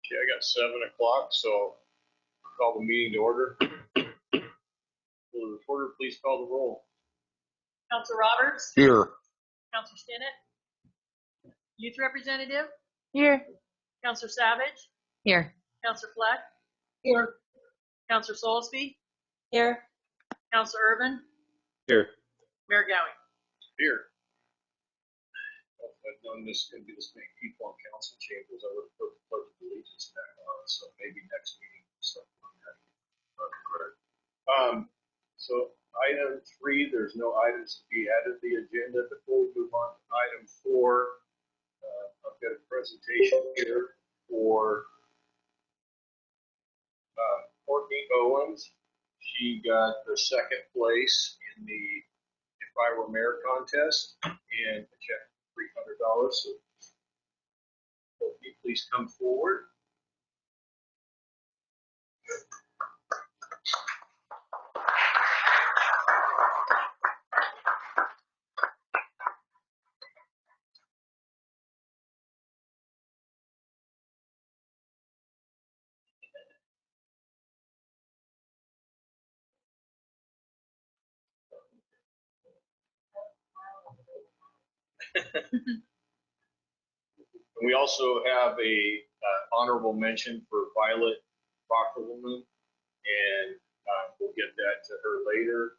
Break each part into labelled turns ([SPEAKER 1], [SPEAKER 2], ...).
[SPEAKER 1] Okay, I got 7 o'clock, so call the meeting to order. Will the reporter please call the roll?
[SPEAKER 2] Councilor Roberts?
[SPEAKER 3] Here.
[SPEAKER 2] Councilor Stinnett? Youth Representative?
[SPEAKER 4] Here.
[SPEAKER 2] Councilor Savage?
[SPEAKER 4] Here.
[SPEAKER 2] Councilor Fleck?
[SPEAKER 4] Here.
[SPEAKER 2] Councilor Solsby?
[SPEAKER 4] Here.
[SPEAKER 2] Councilor Urban?
[SPEAKER 3] Here.
[SPEAKER 2] Mayor Gowing?
[SPEAKER 1] Here. If I'd known this could be this many people on council chambers, I would have put the Pledge of Allegiance back on, so maybe next meeting. So item 3, there's no items to be added to the agenda. Before we move on to item 4, I've got a presentation here for Courtney Owens. She got the 2nd place in the If I Were Mayor contest and a check $300. So Courtney, please come forward. And we also have a honorable mention for Violet Rockerwoman, and we'll get that to her later.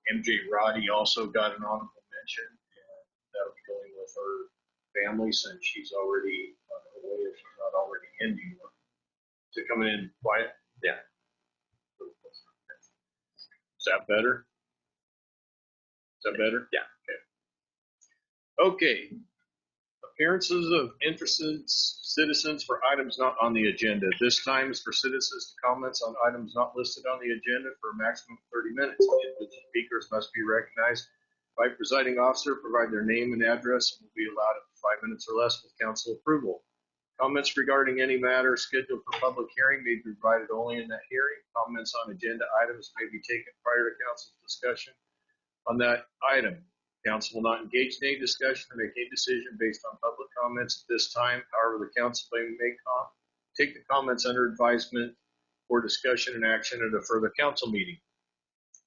[SPEAKER 1] And MJ Roddy also got an honorable mention, and that'll be going with her family since she's already on her way if she's not already in New York. So coming in quiet? Yeah. Is that better? Is that better? Yeah. Okay. Appearances of interested citizens for items not on the agenda. This time is for citizens to comment on items not listed on the agenda for a maximum of 30 minutes. Individual speakers must be recognized by presiding officer, provide their name and address, and will be allowed up to 5 minutes or less with council approval. Comments regarding any matter scheduled for public hearing may be provided only in that hearing. Comments on agenda items may be taken prior to council's discussion on that item. Council will not engage in any discussion or make any decision based on public comments at this time. However, the council may take the comments under advisement for discussion and action at a further council meeting.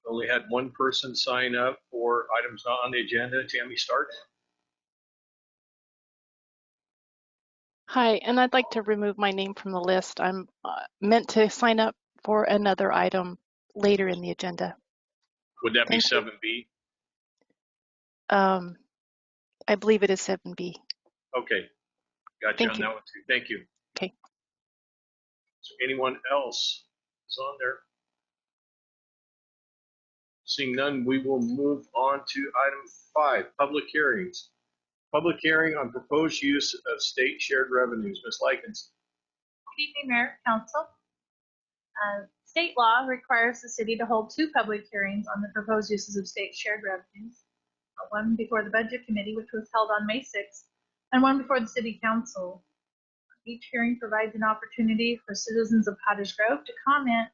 [SPEAKER 1] Only had one person sign up for items not on the agenda. Tammy, start.
[SPEAKER 4] Hi, and I'd like to remove my name from the list. I'm meant to sign up for another item later in the agenda.
[SPEAKER 1] Would that be 7B?
[SPEAKER 4] I believe it is 7B.
[SPEAKER 1] Okay, got you on that one too. Thank you.
[SPEAKER 4] Okay.
[SPEAKER 1] So anyone else is on there? Seeing none, we will move on to item 5, public hearings. Public hearing on proposed use of state shared revenues. Ms. Likens.
[SPEAKER 2] Good evening, Mayor, Council. State law requires the city to hold 2 public hearings on the proposed uses of state shared revenues. One before the Budget Committee, which was held on May 6th, and one before the City Council. Each hearing provides an opportunity for citizens of Cottage Grove to comment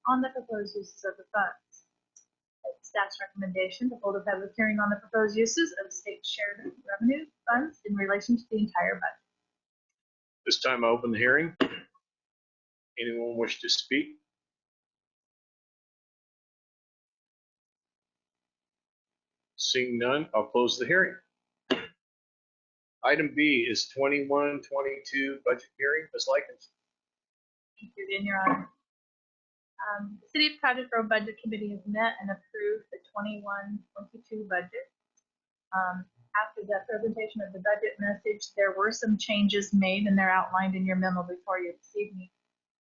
[SPEAKER 2] on the proposed uses of the funds. It's staff's recommendation to hold a public hearing on the proposed uses of state shared revenue funds in relation to the entire budget.
[SPEAKER 1] This time I open the hearing. Anyone wish to speak? Seeing none, I'll close the hearing. Item B is 21-22 budget hearing. Ms. Likens.
[SPEAKER 2] Thank you, again, Your Honor. The City of Cottage Grove Budget Committee has met and approved the 21-22 budget. After the presentation of the budget message, there were some changes made, and they're outlined in your memo before you this evening.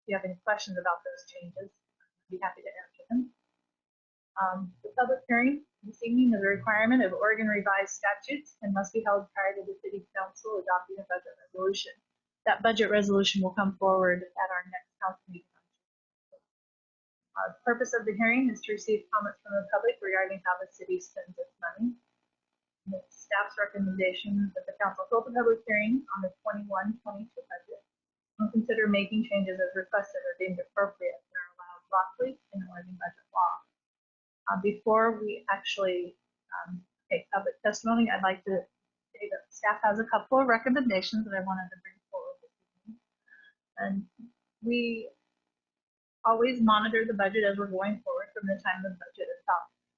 [SPEAKER 2] If you have any questions about those changes, I'd be happy to answer them. The public hearing this evening is a requirement of Oregon revised statutes and must be held prior to the City Council adopting a budget resolution. That budget resolution will come forward at our next council meeting. The purpose of the hearing is to receive comments from the public regarding how the city spends its money. And it's staff's recommendation that the council hold a public hearing on the 21-22 budget and consider making changes as requested or deemed appropriate and are allowed lawfully in Oregon budget law. Before we actually take public testimony, I'd like to say that staff has a couple of recommendations that I wanted to bring forward this evening. And we always monitor the budget as we're going forward from the time the budget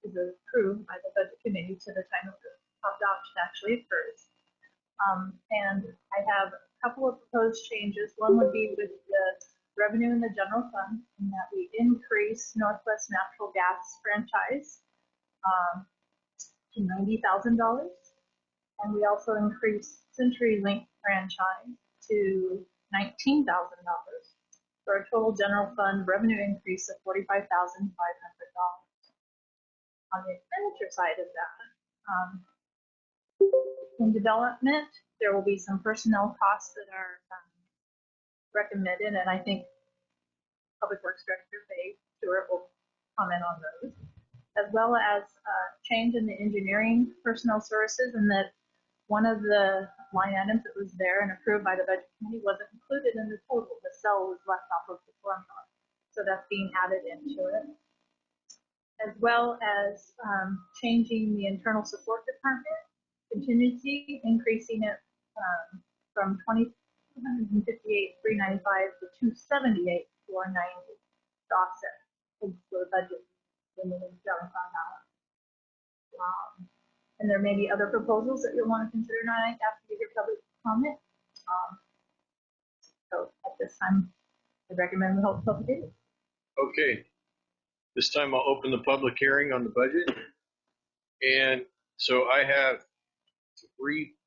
[SPEAKER 2] is approved by the budget committee to the time of the adoption actually occurs. And I have a couple of proposed changes. One would be with the revenue in the general fund, in that we increase Northwest Natural Gas franchise to $90,000. And we also increase CenturyLink franchise to $19,000 for a total general fund revenue increase of $45,500. On the expenditure side of that, in development, there will be some personnel costs that are recommended, and I think Public Works Director Faye Stewart will comment on those, as well as change in the engineering personnel services, and that one of the line items that was there and approved by the budget committee wasn't included in the total. The cell was left off of the formula, so that's being added into it, as well as changing the internal support department contingency, increasing it from $258,395 to $278,490 to offset for the budget in the general fund balance. And there may be other proposals that you'll want to consider tonight after you hear public comment. So at this time, I recommend we hold the public hearing.
[SPEAKER 1] Okay. This time I'll open the public hearing on the budget. And so I have three.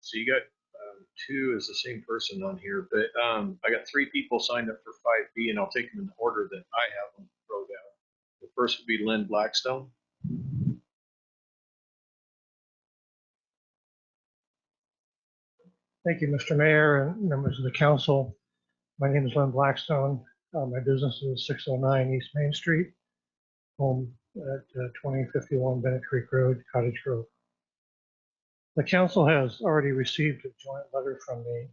[SPEAKER 1] So you got two is the same person on here, but I got three people signed up for 5B, and I'll take them in the order that I have them wrote out. The first would be Lynn Blackstone.
[SPEAKER 3] Thank you, Mr. Mayor and members of the council. My name is Lynn Blackstone. My business is 609 East Main Street, home at 2051 Bennett Creek Road, Cottage Grove. The council has already received a joint letter from me.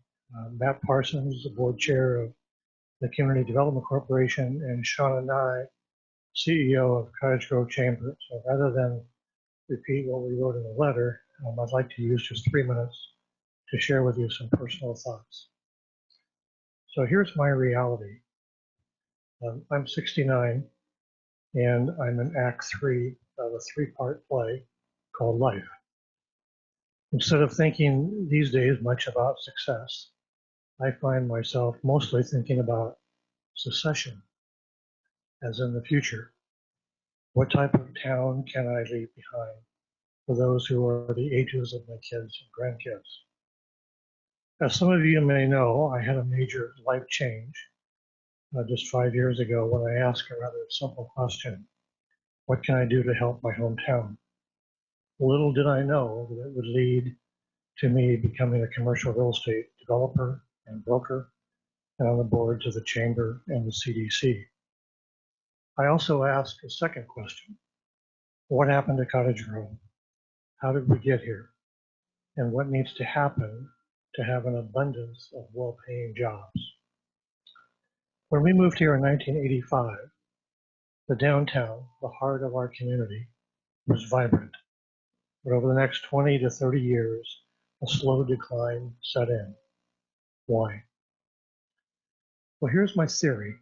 [SPEAKER 3] Matt Parsons, the board chair of the Community Development Corporation, and Shauna Nye, CEO of Cottage Grove Chamber. So rather than repeat what we wrote in the letter, I'd like to use just 3 minutes to share with you some personal thoughts. So here's my reality. I'm 69, and I'm in Act 3 of a 3-part play called Life. Instead of thinking these days much about success, I find myself mostly thinking about secession, as in the future. What type of town can I leave behind for those who are the ages of my kids and grandkids? As some of you may know, I had a major life change just 5 years ago when I asked a rather simple question: what can I do to help my hometown? Little did I know that it would lead to me becoming a commercial real estate developer and broker, and on the boards of the Chamber and the CDC. I also asked a second question: what happened to Cottage Grove? How did we get here? And what needs to happen to have an abundance of well-paying jobs? When we moved here in 1985, the downtown, the heart of our community, was vibrant. But over the next 20 to 30 years, a slow decline set in. Why? Well, here's my theory.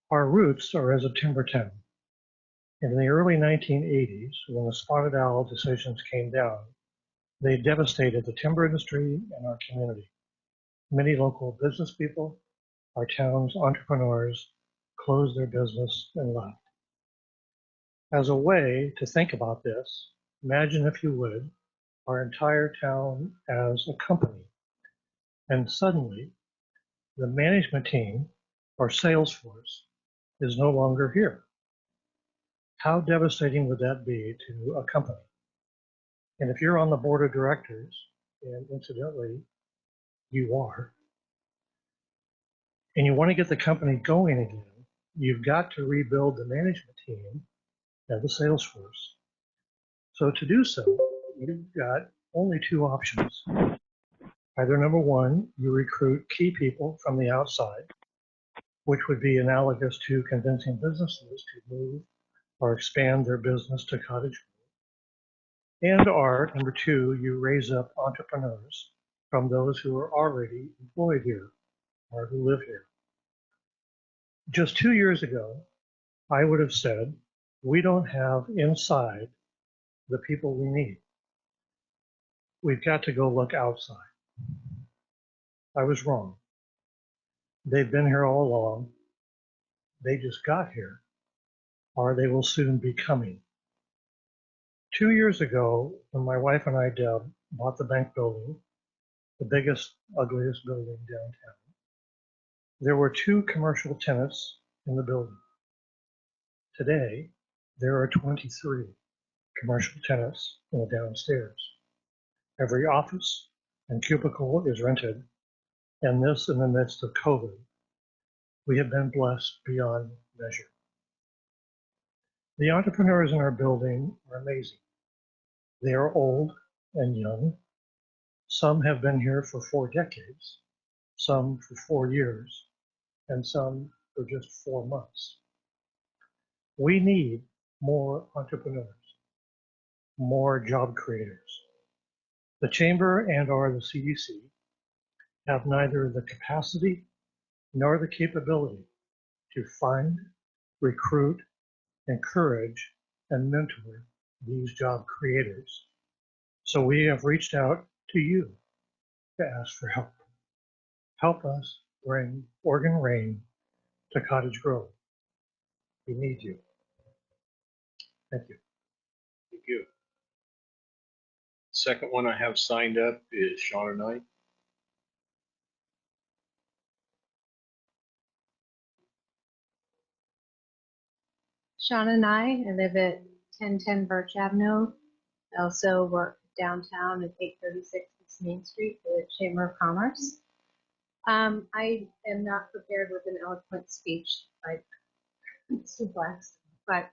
[SPEAKER 3] Our roots are as a timber town. In the early 1980s, when the spotted owl decisions came down, they devastated the timber industry and our community. Many local business people, our town's entrepreneurs, closed their business and left. As a way to think about this, imagine, if you would, our entire town as a company. And suddenly, the management team, or sales force, is no longer here. How devastating would that be to a company? And if you're on the board of directors, and incidentally, you are, and you want to get the company going again, you've got to rebuild the management team and the sales force. So to do so, you've got only two options. Either number one, you recruit key people from the outside, which would be analogous to convincing businesses to move or expand their business to Cottage. And or number two, you raise up entrepreneurs from those who are already employed here or who live here. Just 2 years ago, I would have said, we don't have inside the people we need. We've got to go look outside. I was wrong. They've been here all along. They just got here, or they will soon be coming. 2 years ago, when my wife and I, Deb, bought the bank building, the biggest, ugliest building downtown, there were 2 commercial tenants in the building. Today, there are 23 commercial tenants in the downstairs. Every office and cubicle is rented, and this in the midst of COVID. We have been blessed beyond measure. The entrepreneurs in our building are amazing. They are old and young. Some have been here for 4 decades, some for 4 years, and some for just 4 months. We need more entrepreneurs, more job creators. The Chamber and/or the CDC have neither the capacity nor the capability to find, recruit, encourage, and mentor these job creators. So we have reached out to you to ask for help. Help us bring Oregon Rain to Cottage Grove. We need you. Thank you.
[SPEAKER 1] Thank you. Second one I have signed up is Shauna Knight.
[SPEAKER 5] Shauna and I live at 1010 Birch Avenue. I also work downtown at 836 East Main Street for the Chamber of Commerce. I am not prepared with an eloquent speech like Mr. Blackstone, but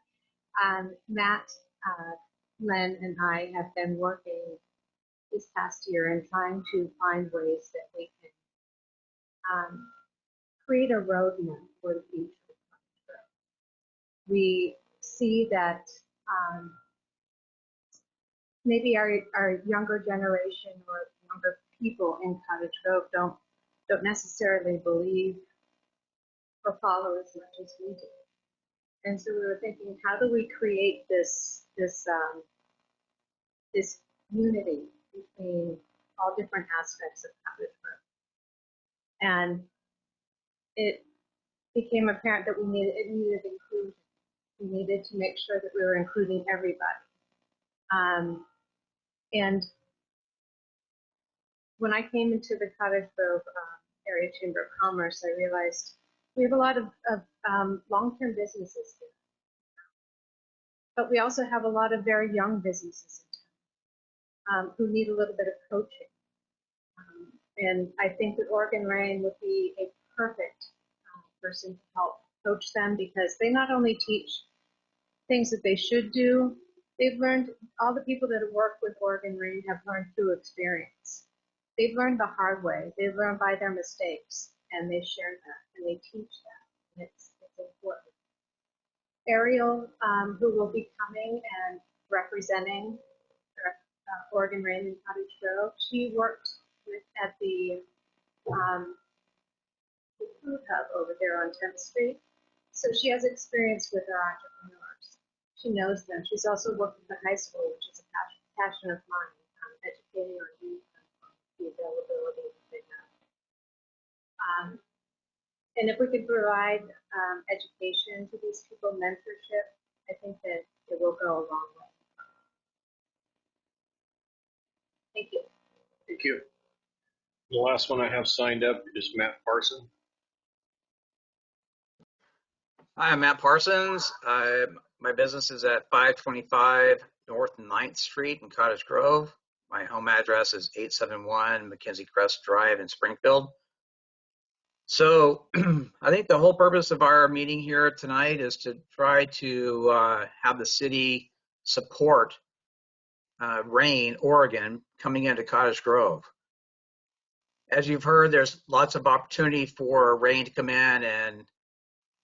[SPEAKER 5] Matt, Len, and I have been working this past year and trying to find ways that we can create a roadmap for the future. We see that maybe our younger generation or younger people in Cottage Grove don't necessarily believe or follow as much as we do. And so we were thinking, how do we create this unity between all different aspects of Cottage Grove? And it became apparent that it needed inclusion. We needed to make sure that we were including everybody. And when I came into the Cottage Grove Area Chamber of Commerce, I realized we have a lot of long-term businesses here. But we also have a lot of very young businesses in town who need a little bit of coaching. And I think that Oregon Rain would be a perfect person to help coach them, because they not only teach things that they should do, they've learned, all the people that have worked with Oregon Rain have learned through experience. They've learned the hard way. They've learned by their mistakes, and they share that, and they teach that. And it's important. Ariel, who will be coming and representing Oregon Rain in Cottage Grove, she worked at the food hub over there on 10th Street. So she has experience with our entrepreneurs. She knows them. She's also worked at the high school, which is a passion of mine, educating our youth on the availability that they have. And if we could provide education to these people, mentorship, I think that it will go a long way. Thank you.
[SPEAKER 1] Thank you. The last one I have signed up is Matt Parson.
[SPEAKER 6] Hi, I'm Matt Parsons. My business is at 525 North 9th Street in Cottage Grove. My home address is 871 Mackenzie Crest Drive in Springfield. So I think the whole purpose of our meeting here tonight is to try to have the city support Rain, Oregon, coming into Cottage Grove. As you've heard, there's lots of opportunity for Rain to come in and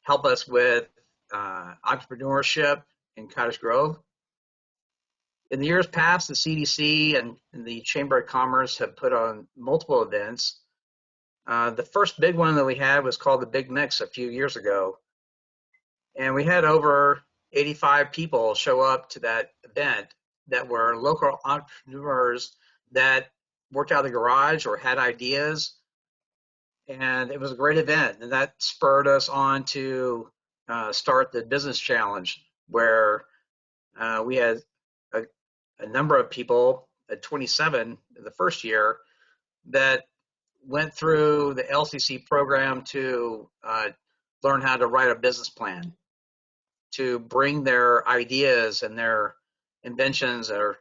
[SPEAKER 6] help us with entrepreneurship in Cottage Grove. In the years past, the CDC and the Chamber of Commerce have put on multiple events. The first big one that we had was called the Big Mix a few years ago. And we had over 85 people show up to that event that were local entrepreneurs that worked out of the garage or had ideas. And it was a great event. And that spurred us on to start the business challenge, where we had a number of people, 27 the first year, that went through the LCC program to learn how to write a business plan, to bring their ideas and their inventions or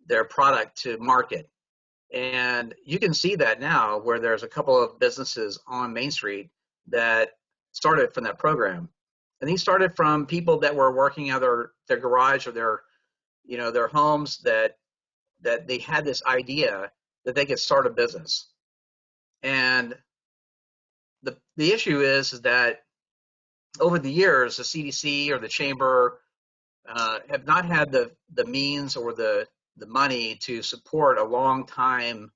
[SPEAKER 6] their product to market. And you can see that now, where there's a couple of businesses on Main Street that started from that program. And these started from people that were working out their garage or their homes, that they had this idea that they could start a business. And the issue is that over the years, the CDC or the chamber have not had the means or the money to support a long-term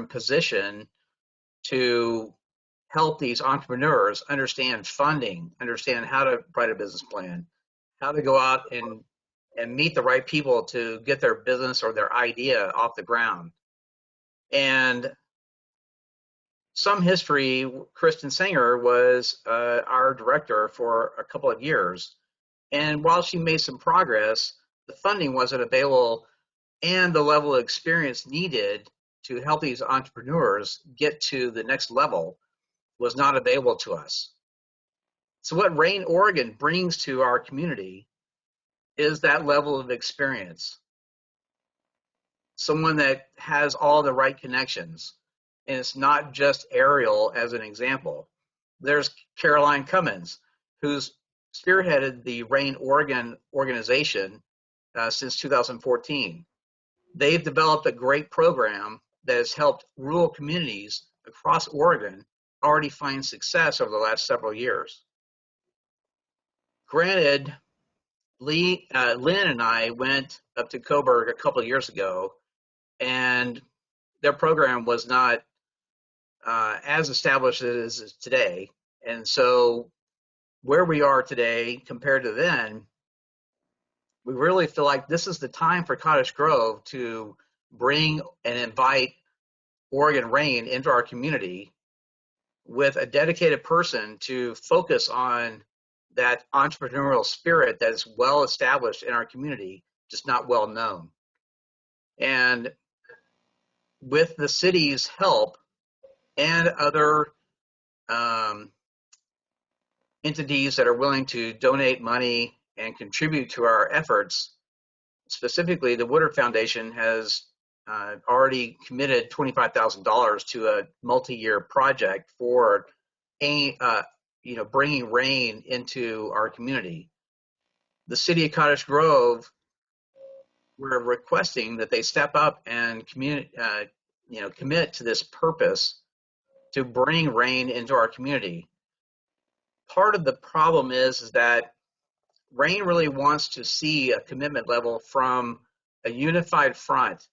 [SPEAKER 6] position to help these entrepreneurs understand funding, understand how to write a business plan, how to go out and meet the right people to get their business or their idea off the ground. And some history, Kristen Sanger was our director for a couple of years. And while she made some progress, the funding wasn't available, and the level of experience needed to help these entrepreneurs get to the next level was not available to us. So what Rain Oregon brings to our community is that level of experience. Someone that has all the right connections. And it's not just Ariel as an example. There's Caroline Cummins, who's spearheaded the Rain Oregon organization since 2014. They've developed a great program that has helped rural communities across Oregon already find success over the last several years. Granted, Lynn and I went up to Coburg a couple of years ago, and their program was not as established as it is today. And so where we are today compared to then, we really feel like this is the time for Cottage Grove to bring and invite Oregon Rain into our community with a dedicated person to focus on that entrepreneurial spirit that is well established in our community, just not well known. And with the city's help and other entities that are willing to donate money and contribute to our efforts, specifically the Woodard Foundation has already committed $25,000 to a multi-year project for bringing rain into our community. The city of Cottage Grove, we're requesting that they step up and commit to this purpose to bring rain into our community. Part of the problem is that Rain really wants to see a commitment level from a unified front,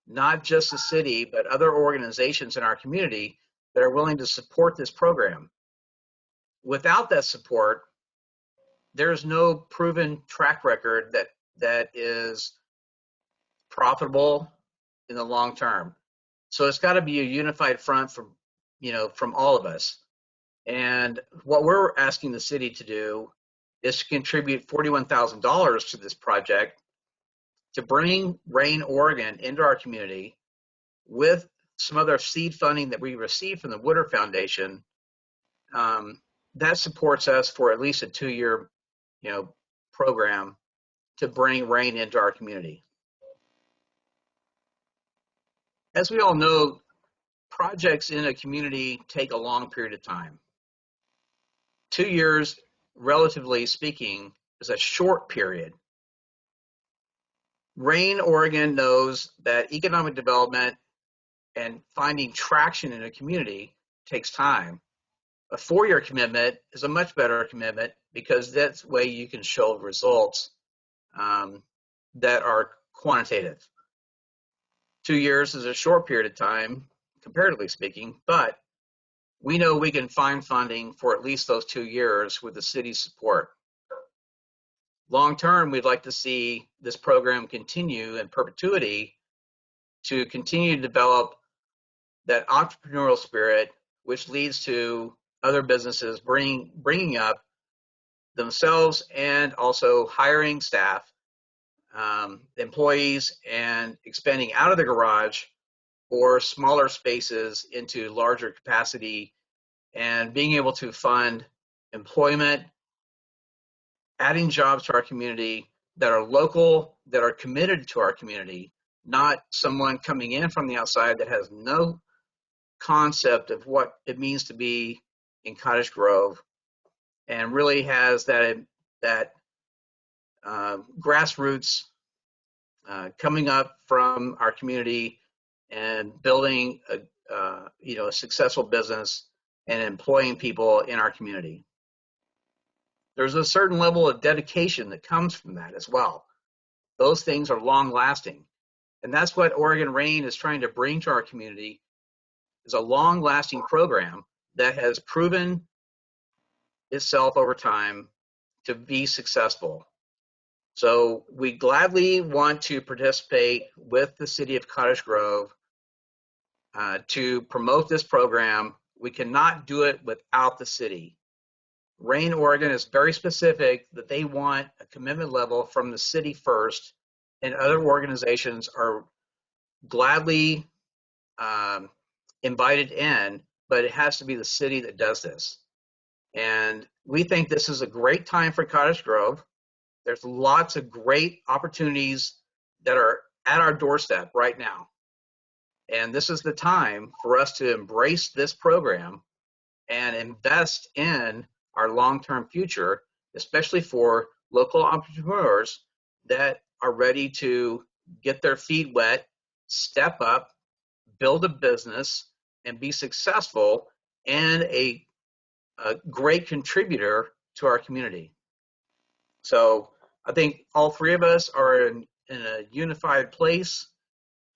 [SPEAKER 6] not just the city, but other organizations in our community that are willing to support this program. Without that support, there's no proven track record that is profitable in the long term. So it's got to be a unified front from all of us. And what we're asking the city to do is to contribute $41,000 to this project to bring Rain Oregon into our community with some other seed funding that we received from the Woodard Foundation that supports us for at least a 2-year program to bring rain into our community. As we all know, projects in a community take a long period of time. 2 years, relatively speaking, is a short period. Rain Oregon knows that economic development and finding traction in a community takes time. A 4-year commitment is a much better commitment because that's the way you can show results that are quantitative. 2 years is a short period of time, comparatively speaking, but we know we can find funding for at least those 2 years with the city's support. Long term, we'd like to see this program continue in perpetuity to continue to develop that entrepreneurial spirit, which leads to other businesses bringing up themselves and also hiring staff, employees, and expanding out of the garage or smaller spaces into larger capacity, and being able to fund employment, adding jobs to our community that are local, that are committed to our community, not someone coming in from the outside that has no concept of what it means to be in Cottage Grove, and really has that grassroots coming up from our community and building a successful business and employing people in our community. There's a certain level of dedication that comes from that as well. Those things are long lasting. And that's what Oregon Rain is trying to bring to our community, is a long lasting program that has proven itself over time to be successful. So we gladly want to participate with the city of Cottage Grove to promote this program. We cannot do it without the city. Rain Oregon is very specific that they want a commitment level from the city first, and other organizations are gladly invited in, but it has to be the city that does this. And we think this is a great time for Cottage Grove. There's lots of great opportunities that are at our doorstep right now. And this is the time for us to embrace this program and invest in our long-term future, especially for local entrepreneurs that are ready to get their feet wet, step up, build a business, and be successful and a great contributor to our community. So I think all three of us are in a unified place.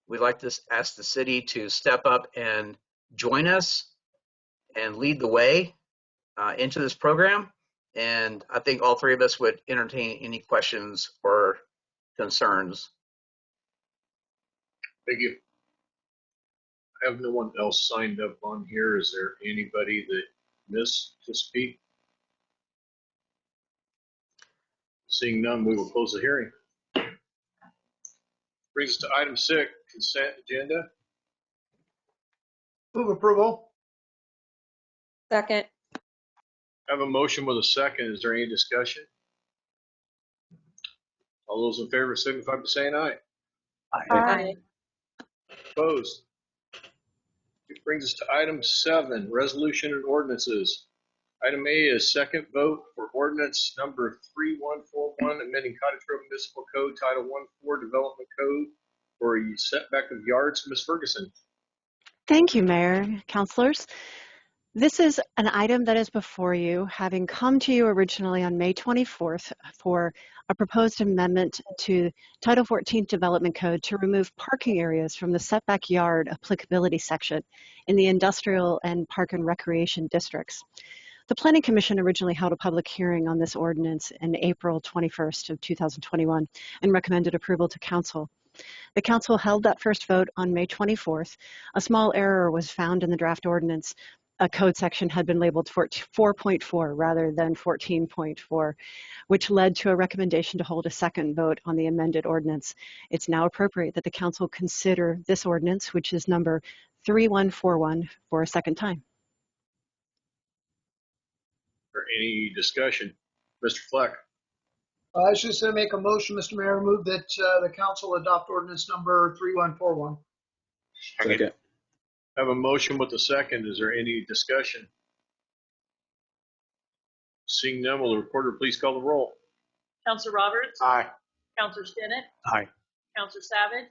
[SPEAKER 6] We'd like to ask the city to step up and join us and lead the way into this program. And I think all three of us would entertain any questions or concerns.
[SPEAKER 1] Thank you. I have no one else signed up on here. Is there anybody that missed to speak? Seeing none, we will close the hearing. Brings us to item 6, consent agenda.
[SPEAKER 7] Move approval.
[SPEAKER 8] Second.
[SPEAKER 1] I have a motion with a second. Is there any discussion? All those in favor signify by saying aye.
[SPEAKER 8] Aye.
[SPEAKER 1] Opposed? It brings us to item 7, resolution and ordinances. Item A is second vote for ordinance number 3141, amending Cottage Grove Municipal Code, Title 14, Development Code for a setback of yards. Ms. Ferguson.
[SPEAKER 9] Thank you, Mayor, councilors. This is an item that is before you, having come to you originally on May 24th for a proposed amendment to Title 14 Development Code to remove parking areas from the setback yard applicability section in the industrial and park and recreation districts. The Planning Commission originally held a public hearing on this ordinance in April 21st of 2021 and recommended approval to council. The council held that first vote on May 24th. A small error was found in the draft ordinance. A code section had been labeled 4.4 rather than 14.4, which led to a recommendation to hold a second vote on the amended ordinance. It's now appropriate that the council consider this ordinance, which is number 3141, for a second time.
[SPEAKER 1] Or any discussion? Mr. Fleck.
[SPEAKER 7] I was just going to make a motion, Mr. Mayor, move that the council adopt ordinance number 3141.
[SPEAKER 1] Second. I have a motion with a second. Is there any discussion? Seeing none, will the recorder please call the roll?
[SPEAKER 10] Counselor Roberts.
[SPEAKER 1] Aye.
[SPEAKER 10] Counselor Stinnett.
[SPEAKER 1] Aye.
[SPEAKER 10] Counselor Savage.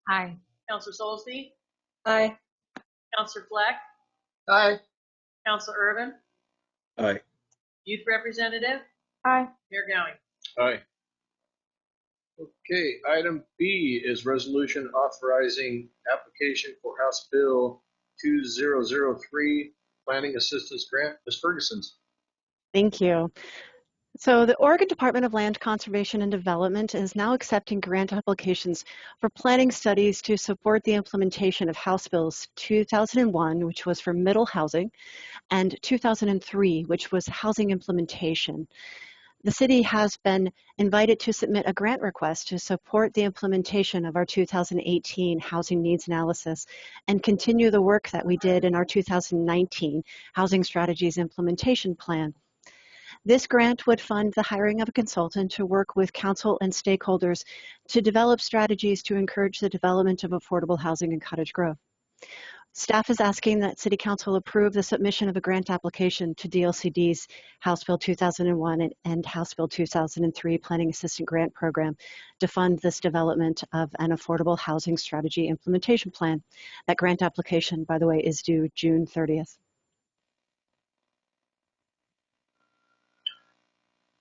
[SPEAKER 8] Aye.
[SPEAKER 10] Counselor Solsby.
[SPEAKER 8] Aye.
[SPEAKER 10] Counselor Fleck.
[SPEAKER 7] Aye.
[SPEAKER 10] Counselor Irvin.
[SPEAKER 1] Aye.
[SPEAKER 10] Youth Representative.
[SPEAKER 8] Aye.
[SPEAKER 10] Mayor Gowing.
[SPEAKER 1] Aye. Okay, item B is resolution authorizing application for House Bill 2003 Planning Assistance Grant. Ms. Ferguson.
[SPEAKER 9] Thank you. So the Oregon Department of Land Conservation and Development is now accepting grant applications for planning studies to support the implementation of House Bills 2001, which was for middle housing, and 2003, which was housing implementation. The city has been invited to submit a grant request to support the implementation of our 2018 housing needs analysis and continue the work that we did in our 2019 housing strategies implementation plan. This grant would fund the hiring of a consultant to work with council and stakeholders to develop strategies to encourage the development of affordable housing in Cottage Grove. Staff is asking that City Council approve the submission of a grant application to DLCD's House Bill 2001 and House Bill 2003 Planning Assistant Grant Program to fund this development of an affordable housing strategy implementation plan. That grant application, by the way, is due June 30th.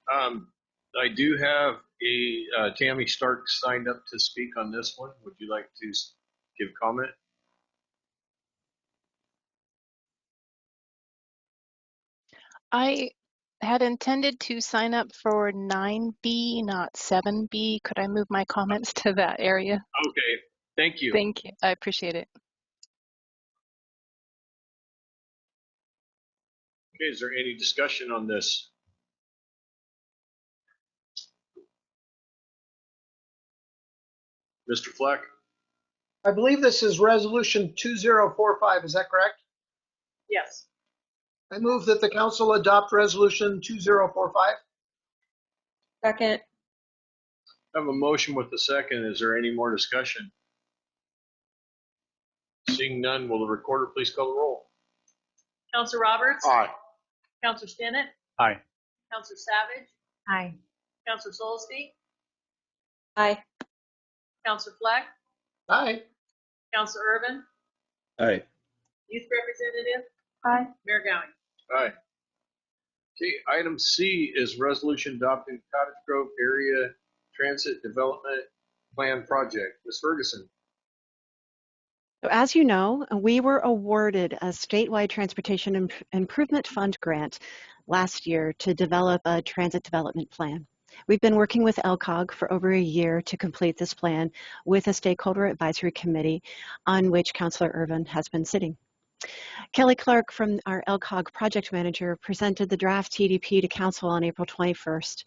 [SPEAKER 1] I do have a Tammy Stark signed up to speak on this one. Would you like to give comment?
[SPEAKER 4] I had intended to sign up for 9B, not 7B. Could I move my comments to that area?
[SPEAKER 1] Okay, thank you.
[SPEAKER 4] Thank you. I appreciate it.
[SPEAKER 1] Okay, is there any discussion on this? Mr. Fleck?
[SPEAKER 7] I believe this is resolution 2045. Is that correct?
[SPEAKER 10] Yes.
[SPEAKER 7] I move that the council adopt resolution 2045.
[SPEAKER 8] Second.
[SPEAKER 1] I have a motion with the second. Is there any more discussion? Seeing none, will the recorder please call the roll?
[SPEAKER 10] Counselor Roberts.
[SPEAKER 1] Aye.
[SPEAKER 10] Counselor Stinnett.
[SPEAKER 1] Aye.
[SPEAKER 10] Counselor Savage.
[SPEAKER 8] Aye.
[SPEAKER 10] Counselor Solsby.
[SPEAKER 8] Aye.
[SPEAKER 10] Counselor Fleck.
[SPEAKER 7] Aye.
[SPEAKER 10] Counselor Irvin.
[SPEAKER 11] Aye.
[SPEAKER 10] Youth Representative.
[SPEAKER 8] Aye.
[SPEAKER 10] Mayor Gowing.
[SPEAKER 1] Aye. Okay, item C is resolution adopting Cottage Grove Area Transit Development Plan Project. Ms. Ferguson.
[SPEAKER 9] So as you know, we were awarded a statewide transportation improvement fund grant last year to develop a transit development plan. We've been working with LCOG for over a year to complete this plan with a stakeholder advisory committee on which Councilor Irvin has been sitting. Kelly Clark from our LCOG project manager presented the draft TDP to council on April 21st.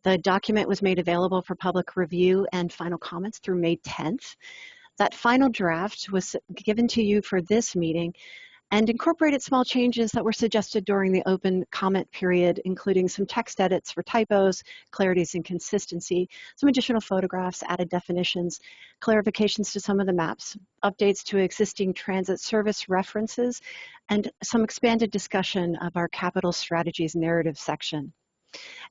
[SPEAKER 9] The document was made available for public review and final comments through May 10th. That final draft was given to you for this meeting and incorporated small changes that were suggested during the open comment period, including some text edits for typos, clarities and consistency, some additional photographs, added definitions, clarifications to some of the maps, updates to existing transit service references, and some expanded discussion of our capital strategies narrative section.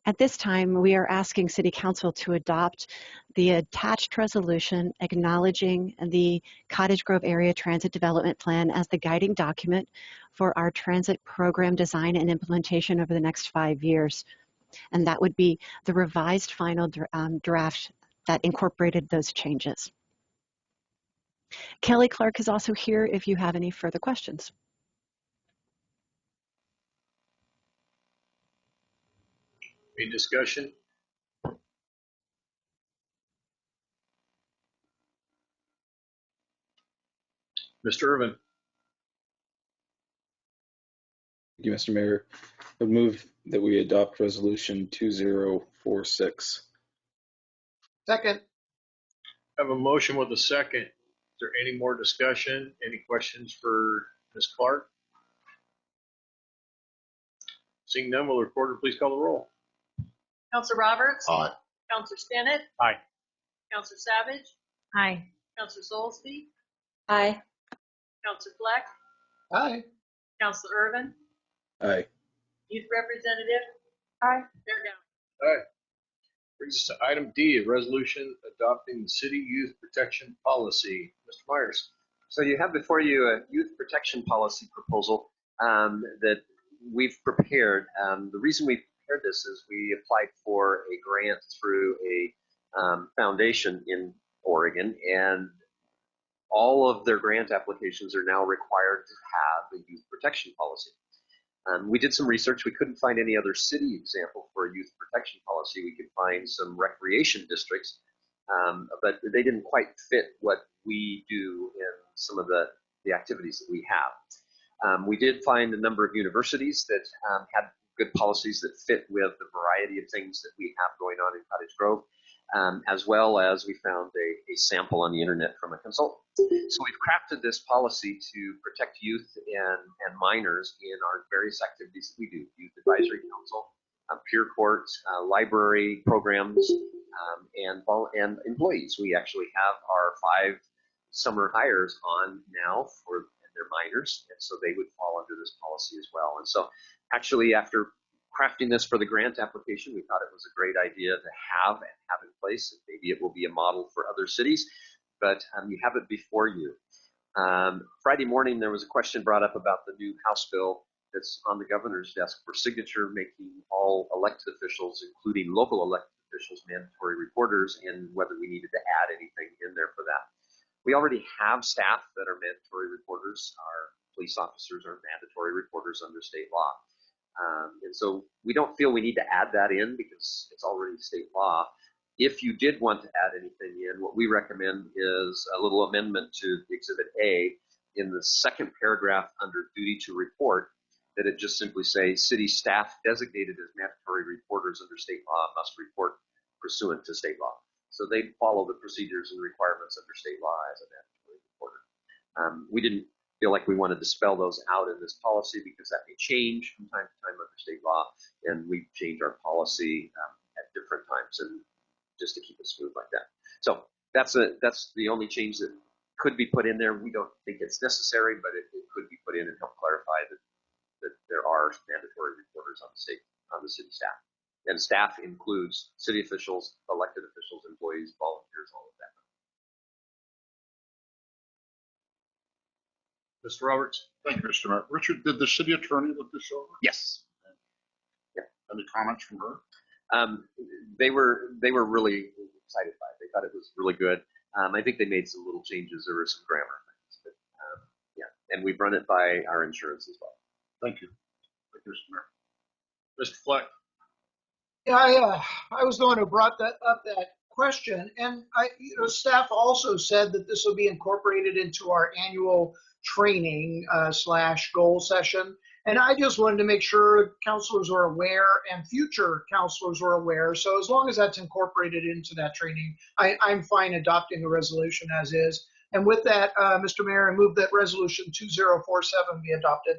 [SPEAKER 9] At this time, we are asking City Council to adopt the attached resolution acknowledging the Cottage Grove Area Transit Development Plan as the guiding document for our transit program design and implementation over the next 5 years. And that would be the revised final draft that incorporated those changes. Kelly Clark is also here if you have any further questions.
[SPEAKER 1] Any discussion? Mr. Irvin.
[SPEAKER 11] Thank you, Mr. Mayor. I would move that we adopt resolution 2046.
[SPEAKER 7] Second.
[SPEAKER 1] I have a motion with a second. Is there any more discussion? Any questions for Ms. Clark? Seeing none, will the recorder please call the roll?
[SPEAKER 10] Counselor Roberts.
[SPEAKER 1] Aye.
[SPEAKER 10] Counselor Stinnett.
[SPEAKER 1] Aye.
[SPEAKER 10] Counselor Savage.
[SPEAKER 8] Aye.
[SPEAKER 10] Counselor Solsby.
[SPEAKER 8] Aye.
[SPEAKER 10] Counselor Fleck.
[SPEAKER 7] Aye.
[SPEAKER 10] Counselor Irvin.
[SPEAKER 11] Aye.
[SPEAKER 10] Youth Representative.
[SPEAKER 8] Aye.
[SPEAKER 10] Mayor Gowing.
[SPEAKER 1] Aye. Brings us to item D, a resolution adopting the city youth protection policy. Mr. Myers.
[SPEAKER 12] So you have before you a youth protection policy proposal that we've prepared. The reason we prepared this is we applied for a grant through a foundation in Oregon, and all of their grant applications are now required to have a youth protection policy. We did some research. We couldn't find any other city example for a youth protection policy. We could find some recreation districts, but they didn't quite fit what we do in some of the activities that we have. We did find a number of universities that had good policies that fit with the variety of things that we have going on in Cottage Grove, as well as we found a sample on the internet from a consultant. So we've crafted this policy to protect youth and minors in our various activities that we do: Youth Advisory Council, peer court, library programs, and employees. We actually have our 5 summer hires on now for their minors, and so they would fall under this policy as well. And so actually, after crafting this for the grant application, we thought it was a great idea to have in place. Maybe it will be a model for other cities, but you have it before you. Friday morning, there was a question brought up about the new House bill that's on the governor's desk for signature, making all elected officials, including local elected officials, mandatory reporters, and whether we needed to add anything in there for that. We already have staff that are mandatory reporters. Our police officers are mandatory reporters under state law. And so we don't feel we need to add that in because it's already state law. If you did want to add anything in, what we recommend is a little amendment to Exhibit A in the second paragraph under duty to report, that it just simply say city staff designated as mandatory reporters under state law must report pursuant to state law. So they follow the procedures and requirements under state law as a mandatory reporter. We didn't feel like we wanted to spell those out in this policy because that may change from time to time under state law, and we change our policy at different times, and just to keep it smooth like that. So that's the only change that could be put in there. We don't think it's necessary, but it could be put in and help clarify that there are mandatory reporters on the city staff. And staff includes city officials, elected officials, employees, volunteers, all of that.
[SPEAKER 1] Mr. Roberts?
[SPEAKER 13] Thank you, Mr. Mayor. Richard, did the city attorney look this over?
[SPEAKER 12] Yes.
[SPEAKER 13] Yeah. Any comments from her?
[SPEAKER 12] They were really excited by it. They thought it was really good. I think they made some little changes. There were some grammar things, but yeah. And we've run it by our insurance as well.
[SPEAKER 13] Thank you. Thank you, Mr. Mayor.
[SPEAKER 1] Mr. Fleck?
[SPEAKER 7] Yeah, I was the one who brought that question, and staff also said that this will be incorporated into our annual training / goal session. And I just wanted to make sure counselors were aware and future counselors were aware. So as long as that's incorporated into that training, I'm fine adopting the resolution as is. And with that, Mr. Mayor, I move that resolution 2047 be adopted.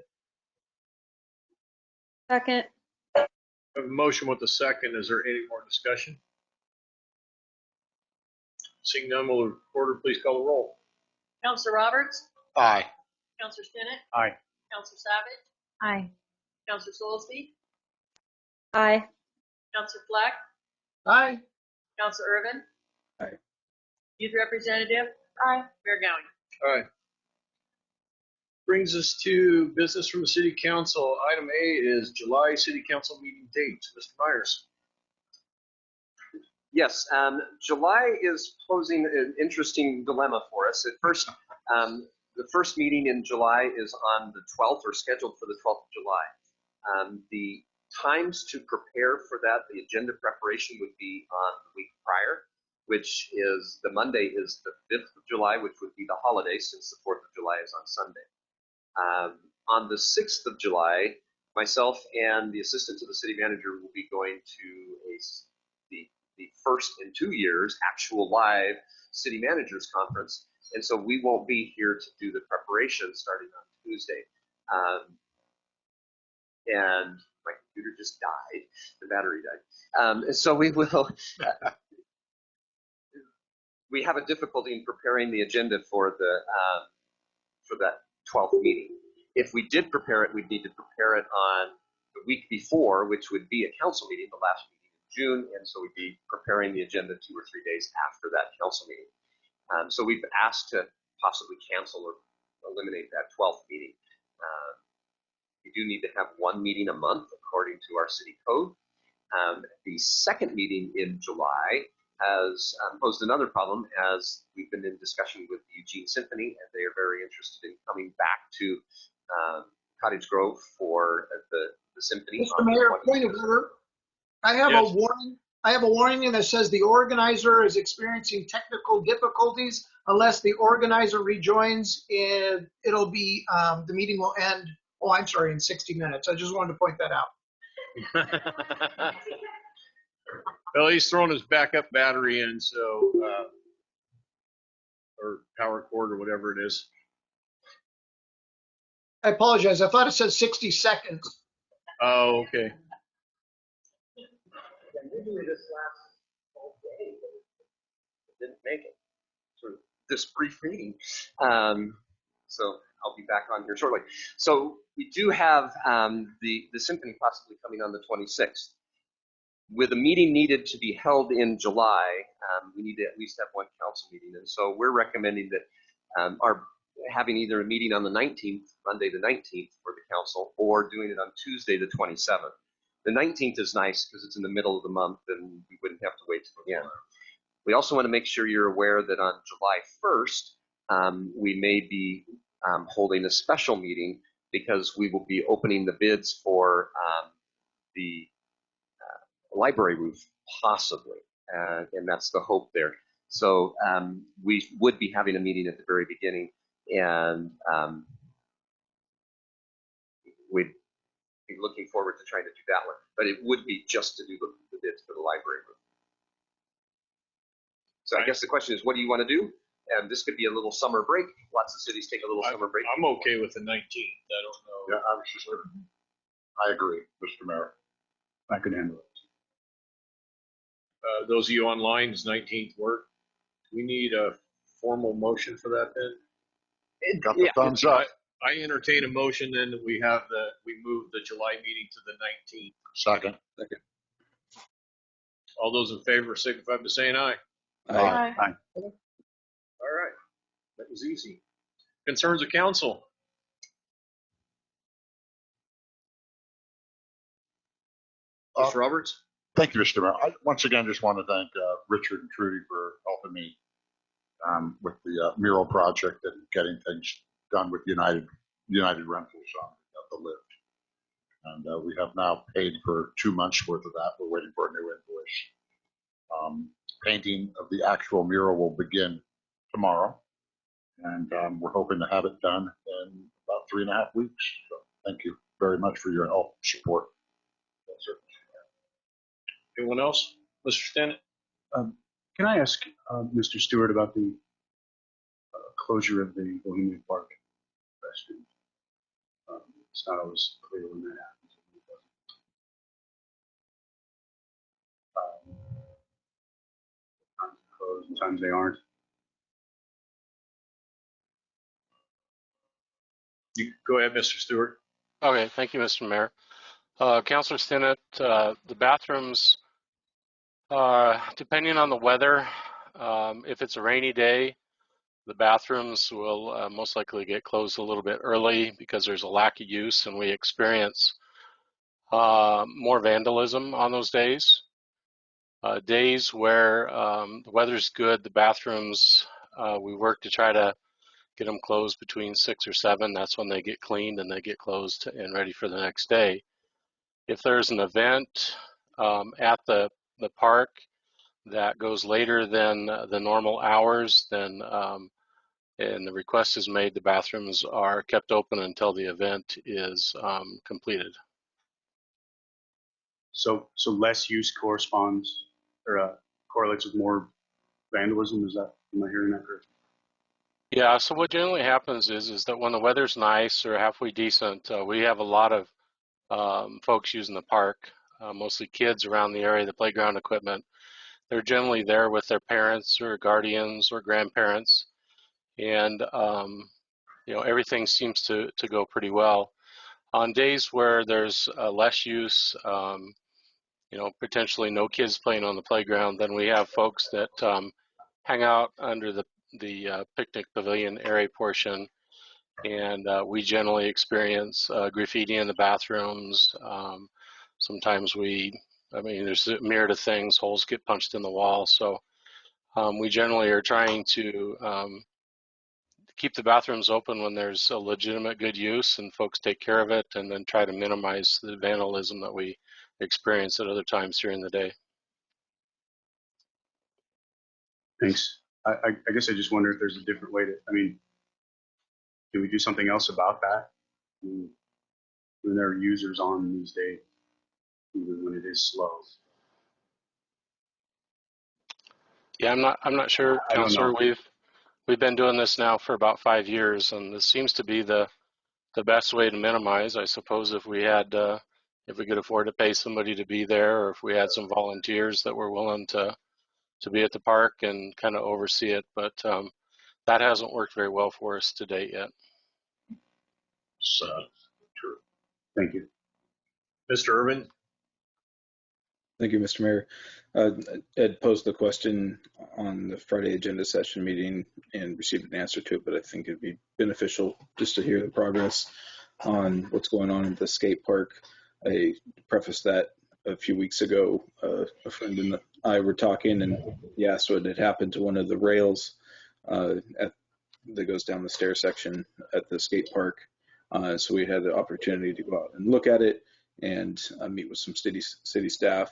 [SPEAKER 8] Second.
[SPEAKER 1] I have a motion with a second. Is there any more discussion? Seeing none, will the reporter please call the roll?
[SPEAKER 10] Counselor Roberts?
[SPEAKER 13] Aye.
[SPEAKER 10] Counselor Stinnett?
[SPEAKER 1] Aye.
[SPEAKER 10] Counselor Savage?
[SPEAKER 8] Aye.
[SPEAKER 10] Counselor Soulsby?
[SPEAKER 8] Aye.
[SPEAKER 10] Counselor Fleck?
[SPEAKER 7] Aye.
[SPEAKER 10] Counselor Irvin?
[SPEAKER 11] Aye.
[SPEAKER 10] Youth Representative?
[SPEAKER 2] Aye.
[SPEAKER 10] Mayor Gowing?
[SPEAKER 1] Aye. Brings us to business from the City Council. Item A is July City Council meeting dates. Mr. Myers.
[SPEAKER 12] Yes, July is posing an interesting dilemma for us. At first, the first meeting in July is on the 12th, or scheduled for the 12th of July. The times to prepare for that, the agenda preparation would be on the week prior, which is the Monday is the 5th of July, which would be the holiday since the 4th of July is on Sunday. On the 6th of July, myself and the assistant to the city manager will be going to the first in 2 years actual live city managers conference. And so we won't be here to do the preparation starting on Tuesday. And my computer just died. The battery died. So we will, we have a difficulty in preparing the agenda for that 12th meeting. If we did prepare it, we'd need to prepare it on the week before, which would be a council meeting, the last meeting in June. And so we'd be preparing the agenda 2 or 3 days after that council meeting. So we've asked to possibly cancel or eliminate that 12th meeting. We do need to have 1 meeting a month according to our city code. The second meeting in July has posed another problem, as we've been in discussion with the Eugene Symphony, and they are very interested in coming back to Cottage Grove for the symphony.
[SPEAKER 7] Mr. Mayor, point of order. I have
[SPEAKER 1] Yes.
[SPEAKER 7] a warning. I have a warning that says the organizer is experiencing technical difficulties. Unless the organizer rejoins, it'll be the meeting will end. Oh, I'm sorry, in 60 minutes. I just wanted to point that out.
[SPEAKER 1] Well, he's throwing his backup battery in, so, or power cord or whatever it is.
[SPEAKER 7] I apologize. I thought it said 60 seconds.
[SPEAKER 1] Oh, okay.
[SPEAKER 12] Usually this lasts all day, but it didn't make it through this brief meeting. So I'll be back on here shortly. So we do have the symphony possibly coming on the 26th. With a meeting needed to be held in July, we need to at least have one council meeting. And so we're recommending that having either a meeting on the 19th, Monday the 19th for the council, or doing it on Tuesday the 27th. The 19th is nice because it's in the middle of the month and we wouldn't have to wait till the end. We also want to make sure you're aware that on July 1st, we may be holding a special meeting because we will be opening the bids for the library roof, possibly, and that's the hope there. So we would be having a meeting at the very beginning, and we'd be looking forward to trying to do that one, but it would be just to do the bids for the library roof. So I guess the question is, what do you want to do? And this could be a little summer break. Lots of cities take a little summer break.
[SPEAKER 1] I'm okay with the 19th. I don't know.
[SPEAKER 13] Yeah, I agree, Mr. Mayor. I can handle it.
[SPEAKER 1] Those of you online, does 19th work? We need a formal motion for that then?
[SPEAKER 13] Got the thumbs up.
[SPEAKER 1] I entertain a motion then that we move the July meeting to the 19th.
[SPEAKER 13] Second.
[SPEAKER 1] All those in favor signify by saying aye.
[SPEAKER 13] Aye.
[SPEAKER 1] All right, that was easy. Concerns of council? Mr. Roberts?
[SPEAKER 13] Thank you, Mr. Mayor. I once again just want to thank Richard and Trudy for helping me with the mural project and getting things done with United Rentals on the lift. And we have now paid for 2 months worth of that. We're waiting for a new invoice. Painting of the actual mural will begin tomorrow, and we're hoping to have it done in about 3.5 weeks. So thank you very much for your help and support. That's it.
[SPEAKER 1] Anyone else? Mr. Stennett?
[SPEAKER 14] Can I ask Mr. Stewart about the closure of the Bohemian Park restaurant? It's not always clear when that happens. Sometimes they're closed, sometimes they aren't.
[SPEAKER 1] You go ahead, Mr. Stewart.
[SPEAKER 15] Okay, thank you, Mr. Mayor. Councilor Stennett, the bathrooms, depending on the weather, if it's a rainy day, the bathrooms will most likely get closed a little bit early because there's a lack of use and we experience more vandalism on those days. Days where the weather's good, the bathrooms, we work to try to get them closed between 6 or 7. That's when they get cleaned and they get closed and ready for the next day. If there's an event at the park that goes later than the normal hours, then and the request is made, the bathrooms are kept open until the event is completed.
[SPEAKER 14] So less use corresponds or correlates with more vandalism. Is that, am I hearing that correctly?
[SPEAKER 15] Yeah, so what generally happens is that when the weather's nice or halfway decent, we have a lot of folks using the park, mostly kids around the area, the playground equipment. They're generally there with their parents or guardians or grandparents, and you know, everything seems to go pretty well. On days where there's less use, you know, potentially no kids playing on the playground, then we have folks that hang out under the picnic pavilion area portion, and we generally experience graffiti in the bathrooms. Sometimes I mean, there's a myriad of things, holes get punched in the wall, so We generally are trying to keep the bathrooms open when there's a legitimate good use and folks take care of it, and then try to minimize the vandalism that we experience at other times during the day.
[SPEAKER 14] Thanks. I guess I just wonder if there's a different way to, I mean, can we do something else about that? I mean, when there are users on these days, even when it is slow.
[SPEAKER 15] Yeah, I'm not sure,
[SPEAKER 14] I don't
[SPEAKER 15] Counselor.
[SPEAKER 14] know.
[SPEAKER 15] We've been doing this now for about 5 years, and this seems to be the best way to minimize. I suppose if we had if we could afford to pay somebody to be there, or if we had some volunteers that were willing to be at the park and kind of oversee it, but that hasn't worked very well for us to date yet.
[SPEAKER 14] So, true. Thank you.
[SPEAKER 1] Mr. Irvin?
[SPEAKER 11] Thank you, Mr. Mayor. Ed posed the question on the Friday agenda session meeting and received an answer to it, but I think it'd be beneficial just to hear the progress on what's going on at the skate park. I prefaced that a few weeks ago. A friend and I were talking, and he asked what had happened to one of the rails that goes down the stair section at the skate park. So we had the opportunity to go out and look at it and meet with some city staff,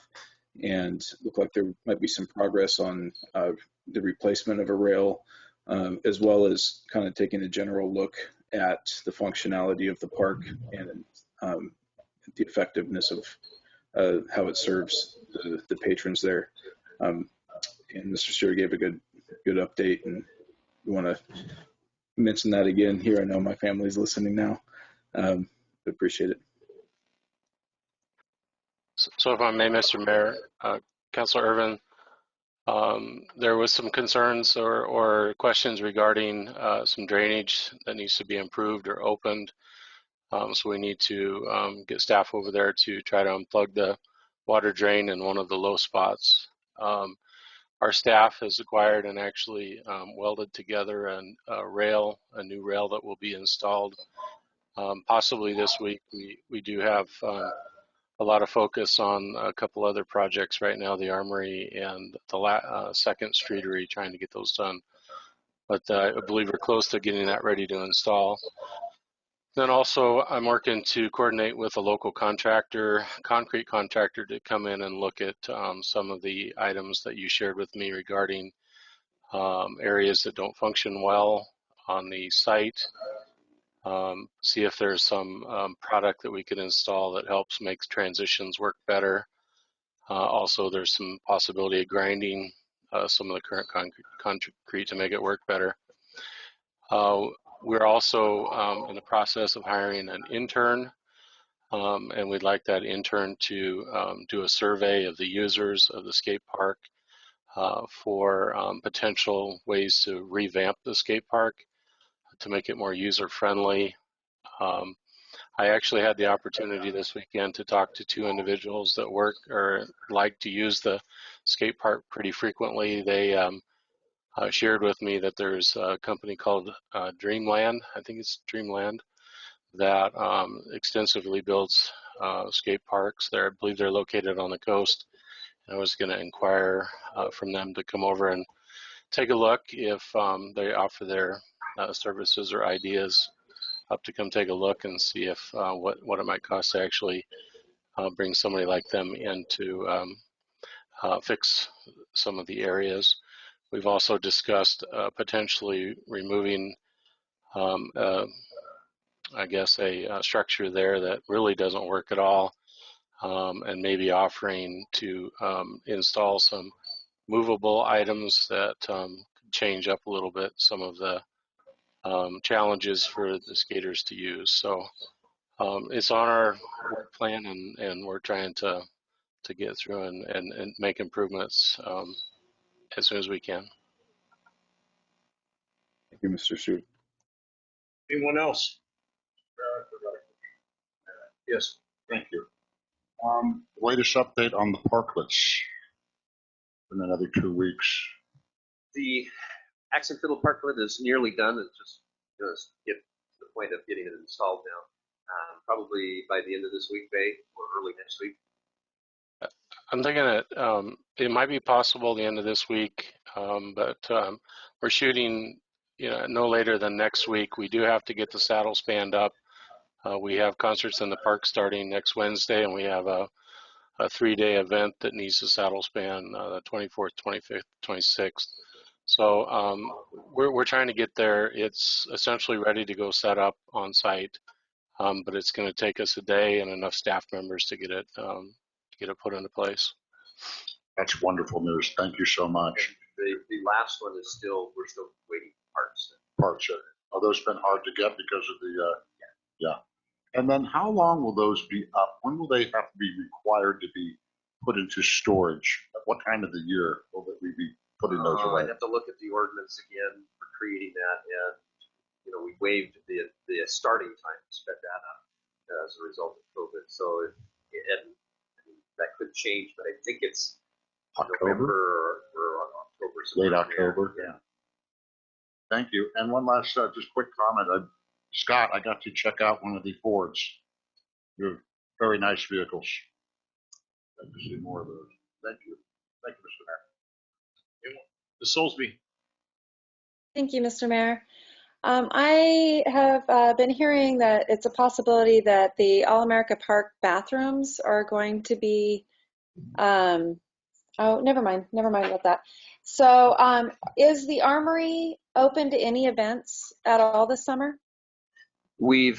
[SPEAKER 11] and look like there might be some progress on the replacement of a rail, as well as kind of taking a general look at the functionality of the park and the effectiveness of how it serves the patrons there. And Mr. Stewart gave a good update, and we want to mention that again here. I know my family's listening now. Appreciate it.
[SPEAKER 15] So if I may, Mr. Mayor, Councilor Irvin, there was some concerns or questions regarding some drainage that needs to be improved or opened. So we need to get staff over there to try to unplug the water drain in one of the low spots. Our staff has acquired and actually welded together a new rail that will be installed possibly this week. We do have a lot of focus on a couple other projects right now, the Armory and the Second Streetery, trying to get those done. But I believe we're close to getting that ready to install. Then also I'm working to coordinate with a local contractor, concrete contractor, to come in and look at some of the items that you shared with me regarding areas that don't function well on the site. See if there's some product that we could install that helps make transitions work better. Also, there's some possibility of grinding some of the current concrete to make it work better. We're also in the process of hiring an intern, and we'd like that intern to do a survey of the users of the skate park for potential ways to revamp the skate park to make it more user-friendly. I actually had the opportunity this weekend to talk to 2 individuals that work or like to use the skate park pretty frequently. They shared with me that there's a company called Dreamland, I think it's Dreamland, that extensively builds skate parks there. I believe they're located on the coast. I was going to inquire from them to come over and take a look if they offer their services or ideas up to come take a look and see if what it might cost to actually bring somebody like them in to fix some of the areas. We've also discussed potentially removing, I guess, a structure there that really doesn't work at all, and maybe offering to install some movable items that could change up a little bit some of the challenges for the skaters to use. So it's on our work plan, and we're trying to get through and make improvements as soon as we can.
[SPEAKER 11] Thank you, Mr. Stewart.
[SPEAKER 1] Anyone else? Yes.
[SPEAKER 13] Thank you. Latest update on the parklets in another 2 weeks.
[SPEAKER 12] The Axe and Fiddle Parklet is nearly done. It's just going to get to the point of getting it installed now. Probably by the end of this week, Bay, or early next week.
[SPEAKER 15] I'm thinking that it might be possible the end of this week. But we're shooting, no later than next week. We do have to get the saddle span up. We have concerts in the park starting next Wednesday, and we have a 3-day event that needs the saddle span, the 24th, 25th, 26th. So we're trying to get there. It's essentially ready to go set up on site, but it's going to take us a day and enough staff members to get it put into place.
[SPEAKER 13] That's wonderful news. Thank you so much.
[SPEAKER 12] The last one is we're still waiting for parts.
[SPEAKER 13] Parts. Oh, those been hard to get because of the, yeah. And then how long will those be up? When will they have to be required to be put into storage? At what time of the year will we be putting those away?
[SPEAKER 12] I'd have to look at the ordinance again for creating that, and we waived the starting time to sped that up as a result of COVID. So that could change, but I think it's November or October.
[SPEAKER 13] Late October. Yeah. Thank you. And one last just quick comment. Scott, I got to check out one of the Fords. They're very nice vehicles. I'd like to see more of those. Thank you. Thank you, Mr. Mayor.
[SPEAKER 1] Ms. Soulsby.
[SPEAKER 8] Thank you, Mr. Mayor. I have been hearing that it's a possibility that the All-America Park bathrooms are going to be, oh, never mind about that. So is the Armory open to any events at all this summer?
[SPEAKER 12] We're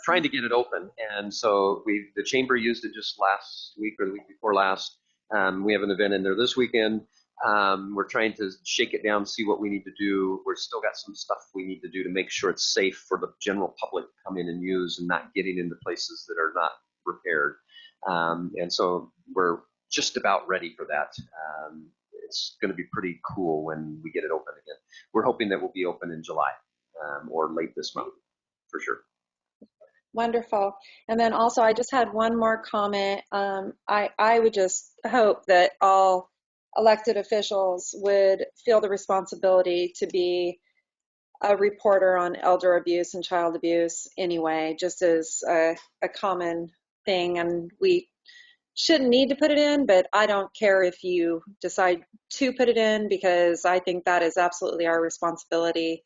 [SPEAKER 12] trying to get it open, and so the chamber used it just last week or the week before last. We have an event in there this weekend. We're trying to shake it down, see what we need to do. We're still got some stuff we need to do to make sure it's safe for the general public to come in and use, and not getting into places that are not repaired. And so we're just about ready for that. It's going to be pretty cool when we get it open again. We're hoping that we'll be open in July or late this month. For sure.
[SPEAKER 8] Wonderful. And then also, I just had one more comment. I would just hope that all elected officials would feel the responsibility to be a reporter on elder abuse and child abuse anyway, just as a common thing. And we shouldn't need to put it in, but I don't care if you decide to put it in, because I think that is absolutely our responsibility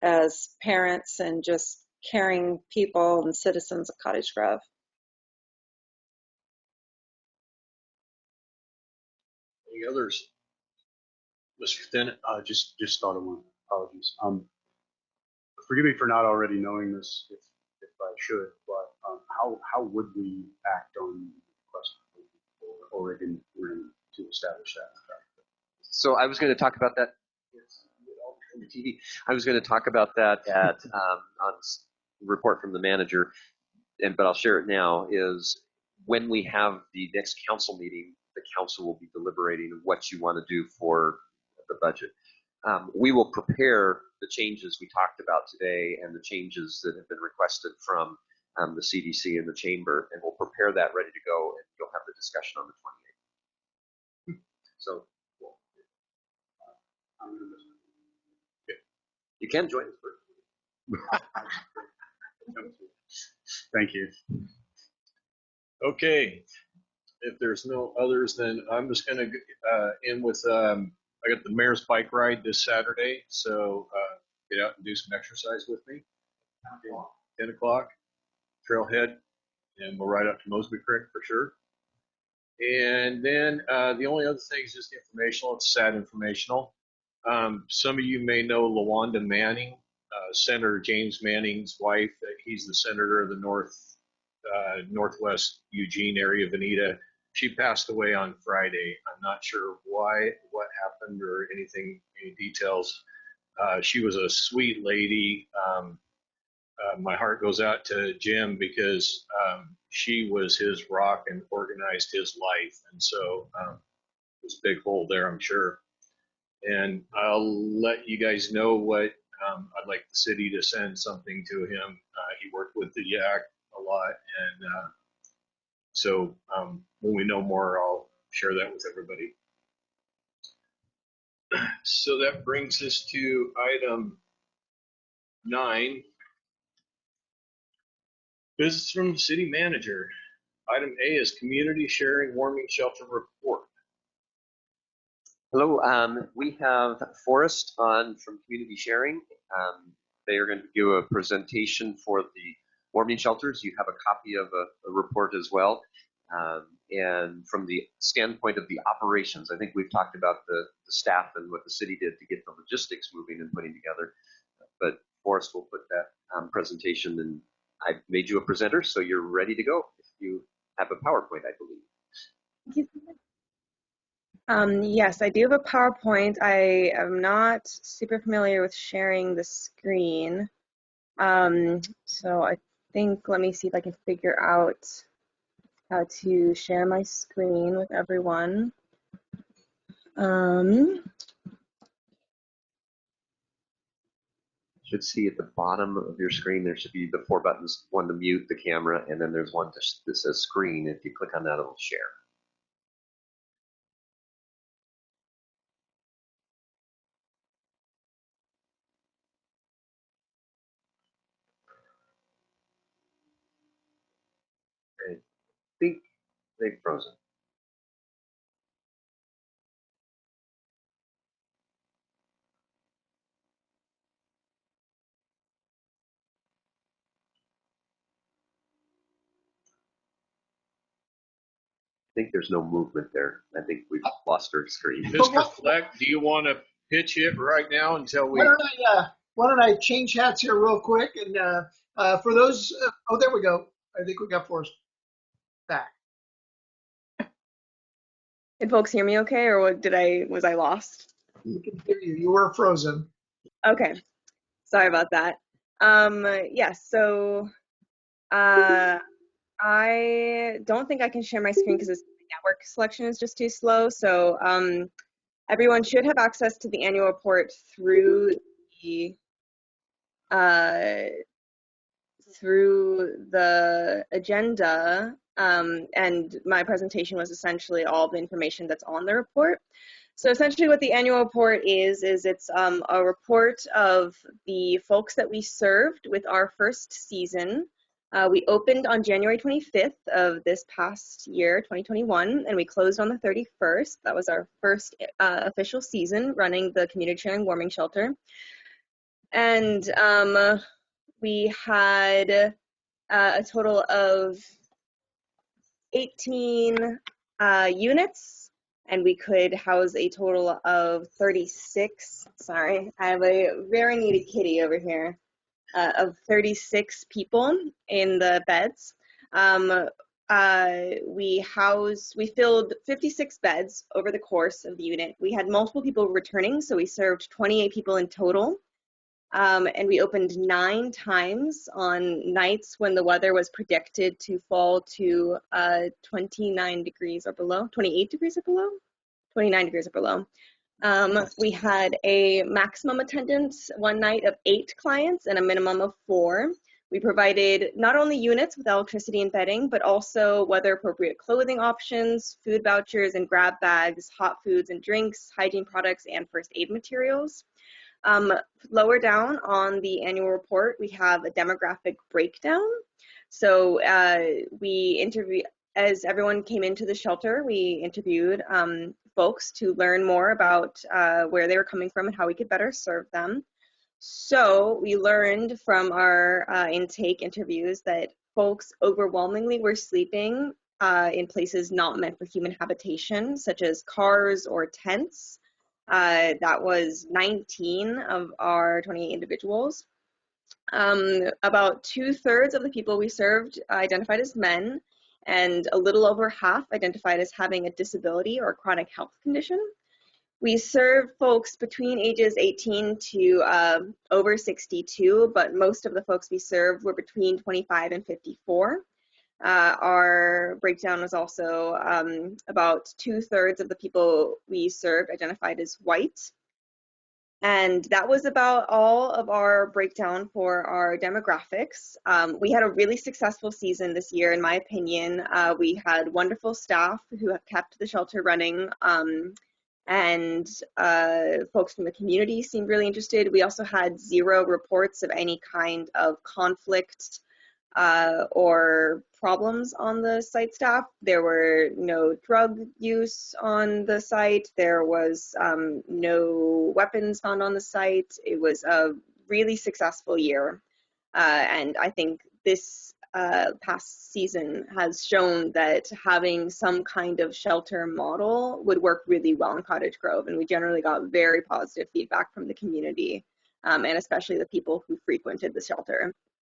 [SPEAKER 8] as parents and just caring people and citizens of Cottage Grove.
[SPEAKER 1] Any others? Mr. Tennant?
[SPEAKER 14] Just thought of one. Apologies. Forgive me for not already knowing this, if I should, but how would we act on the request for Oregon to establish that?
[SPEAKER 12] So I was going to talk about that on the TV. I was going to talk about that at on report from the manager, but I'll share it now. Is when we have the next council meeting, the council will be deliberating what you want to do for the budget. We will prepare the changes we talked about today and the changes that have been requested from the CDC and the chamber, and we'll prepare that ready to go, and you'll have the discussion on the 28th. So you can join us first.
[SPEAKER 14] Thank you.
[SPEAKER 1] Okay. If there's no others, then I'm just going to end with I got the mayor's bike ride this Saturday, so get out and do some exercise with me. 10 o'clock, trailhead, and we'll ride up to Mosby Creek for sure. And then the only other thing is just informational. It's sad informational. Some of you may know LaWanda Manning, Senator James Manning's wife. He's the senator of the northwest Eugene area of Veneta. She passed away on Friday. I'm not sure why, what happened, or anything, any details. She was a sweet lady. My heart goes out to Jim because she was his rock and organized his life. And so there's a big hole there, I'm sure. And I'll let you guys know what I'd like the city to send something to him. He worked with the YAC a lot. And so when we know more, I'll share that with everybody. So that brings us to item 9. Business from the city manager. Item A is community sharing warming shelter report.
[SPEAKER 12] Hello, we have Forrest on from Community Sharing. They are going to do a presentation for the warming shelters. You have a copy of a report as well. And from the standpoint of the operations, I think we've talked about the staff and what the city did to get the logistics moving and putting together. But Forrest will put that presentation, and I made you a presenter, so you're ready to go. If you have a PowerPoint, I believe.
[SPEAKER 16] Thank you so much. Yes, I do have a PowerPoint. I am not super familiar with sharing the screen. So I think, let me see if I can figure out how to share my screen with everyone.
[SPEAKER 12] Should see at the bottom of your screen, there should be the 4 buttons, one to mute the camera, and then there's one that says screen. If you click on that, it'll share. I think they've frozen. I think there's no movement there. I think we've lost our screen.
[SPEAKER 1] Mr. Fleck, do you want to pitch it right now until we?
[SPEAKER 7] Why don't I change hats here real quick? And for those, oh, there we go. I think we got Forrest back.
[SPEAKER 16] Did folks hear me okay, or was I lost?
[SPEAKER 7] We can hear you. You were frozen.
[SPEAKER 16] Okay, sorry about that. Yes, so I don't think I can share my screen because the network selection is just too slow. So everyone should have access to the annual report through the agenda, and my presentation was essentially all the information that's on the report. So essentially what the annual report is it's a report of the folks that we served with our first season. We opened on January 25th of this past year, 2021, and we closed on the 31st. That was our first official season running the community sharing warming shelter. And we had a total of 18 units, and we could house a total of 36. Sorry, I have a very needy kitty over here. Of 36 people in the beds. We filled 56 beds over the course of the unit. We had multiple people returning, so we served 28 people in total. And we opened 9 times on nights when the weather was predicted to fall to 29 degrees or below, 28 degrees or below, 29 degrees or below. We had a maximum attendance one night of 8 clients and a minimum of 4. We provided not only units with electricity and bedding, but also weather appropriate clothing options, food vouchers and grab bags, hot foods and drinks, hygiene products, and first aid materials. Lower down on the annual report, we have a demographic breakdown. So as everyone came into the shelter, we interviewed folks to learn more about where they were coming from and how we could better serve them. So we learned from our intake interviews that folks overwhelmingly were sleeping in places not meant for human habitation, such as cars or tents. That was 19 of our 28 individuals. About 2/3 of the people we served identified as men, and a little over half identified as having a disability or chronic health condition. We served folks between ages 18 to over 62, but most of the folks we served were between 25 and 54. Our breakdown was also about 2/3 of the people we served identified as white. And that was about all of our breakdown for our demographics. We had a really successful season this year, in my opinion. We had wonderful staff who have kept the shelter running, and folks from the community seemed really interested. We also had 0 reports of any kind of conflict or problems on the site staff. There were no drug use on the site. There was no weapons found on the site. It was a really successful year. And I think this past season has shown that having some kind of shelter model would work really well in Cottage Grove. And we generally got very positive feedback from the community, and especially the people who frequented the shelter,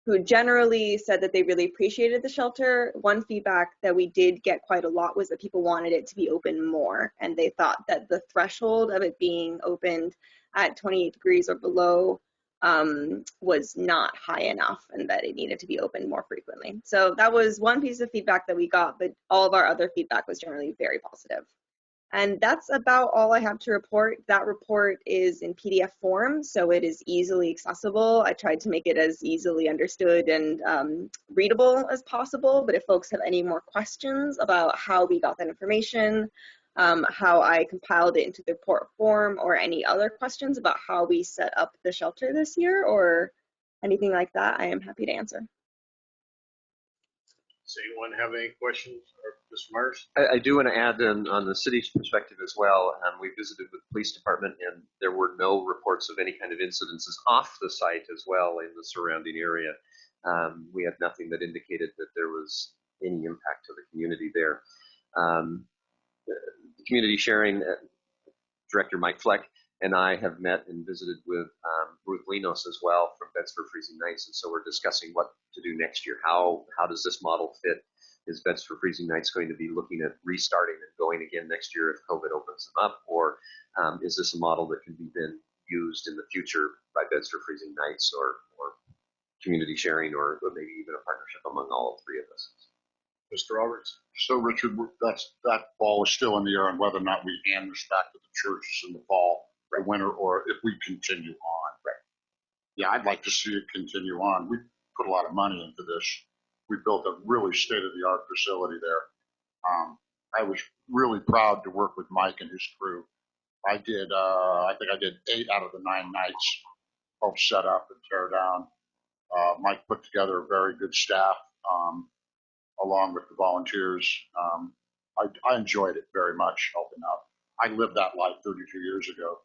[SPEAKER 16] who generally said that they really appreciated the shelter. One feedback that we did get quite a lot was that people wanted it to be open more, and they thought that the threshold of it being opened at 28 degrees or below was not high enough, and that it needed to be opened more frequently. So that was one piece of feedback that we got, but all of our other feedback was generally very positive. And that's about all I have to report. That report is in PDF form, so it is easily accessible. I tried to make it as easily understood and readable as possible, but if folks have any more questions about how we got that information, how I compiled it into the report form, or any other questions about how we set up the shelter this year or anything like that, I am happy to answer.
[SPEAKER 1] Does anyone have any questions? Or Mr. Myers?
[SPEAKER 12] I do want to add on the city's perspective as well. We visited with the police department, and there were no reports of any kind of incidences off the site as well in the surrounding area. We had nothing that indicated that there was any impact to the community there. The community sharing director Mike Fleck and I have met and visited with Ruth Linos as well from Bedford Freezing Nights, and so we're discussing what to do next year. How does this model fit? Is Bedford Freezing Nights going to be looking at restarting and going again next year if COVID opens them up, or is this a model that can be then used in the future by Bedford Freezing Nights or community sharing, or maybe even a partnership among all three of us?
[SPEAKER 1] Mr. Roberts?
[SPEAKER 13] So Richard, that ball is still in the air on whether or not we hand this back to the churches in the fall, or winter, or if we continue on.
[SPEAKER 12] Right.
[SPEAKER 13] Yeah, I'd like to see it continue on. We put a lot of money into this. We built a really state-of-the-art facility there. I was really proud to work with Mike and his crew. I think I did 8 out of the 9 nights, help set up and tear down. Mike put together a very good staff, along with the volunteers. I enjoyed it very much, helping out. I lived that life 32 years ago.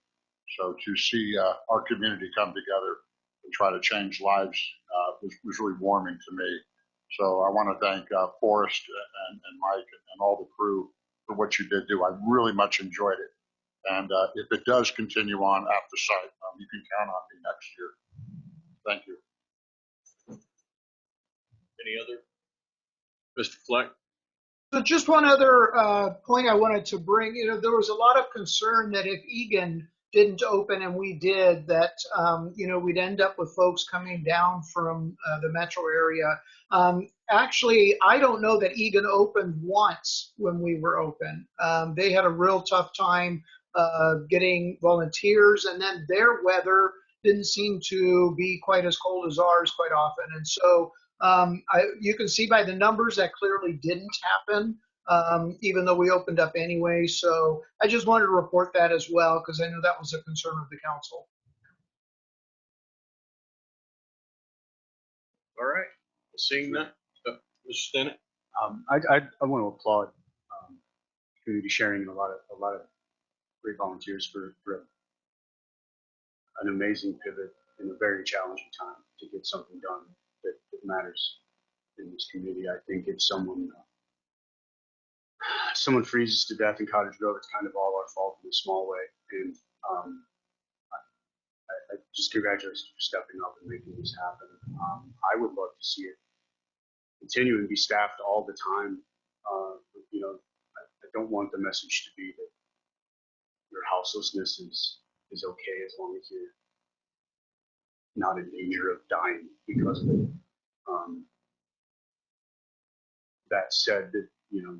[SPEAKER 13] So to see our community come together and try to change lives was really warming to me. So I want to thank Forrest and Mike and all the crew for what you did do. I really much enjoyed it. And if it does continue on at the site, you can count on me next year. Thank you.
[SPEAKER 1] Any other? Mr. Fleck?
[SPEAKER 7] So just one other point I wanted to bring. There was a lot of concern that if Egan didn't open and we did, that we'd end up with folks coming down from the metro area. Actually, I don't know that Egan opened once when we were open. They had a real tough time getting volunteers, and then their weather didn't seem to be quite as cold as ours quite often. And so you can see by the numbers that clearly didn't happen, even though we opened up anyway. So I just wanted to report that as well, because I know that was a concern of the council.
[SPEAKER 1] All right. Seeing that, Mr. Stennett?
[SPEAKER 14] I want to applaud community sharing and a lot of great volunteers for an amazing pivot in a very challenging time to get something done that matters in this community. I think if someone freezes to death in Cottage Grove, it's kind of all our fault in a small way. And I just congratulations for stepping up and making this happen. I would love to see it continue and be staffed all the time. I don't want the message to be that your houselessness is okay as long as you're not in danger of dying because of it. That said, that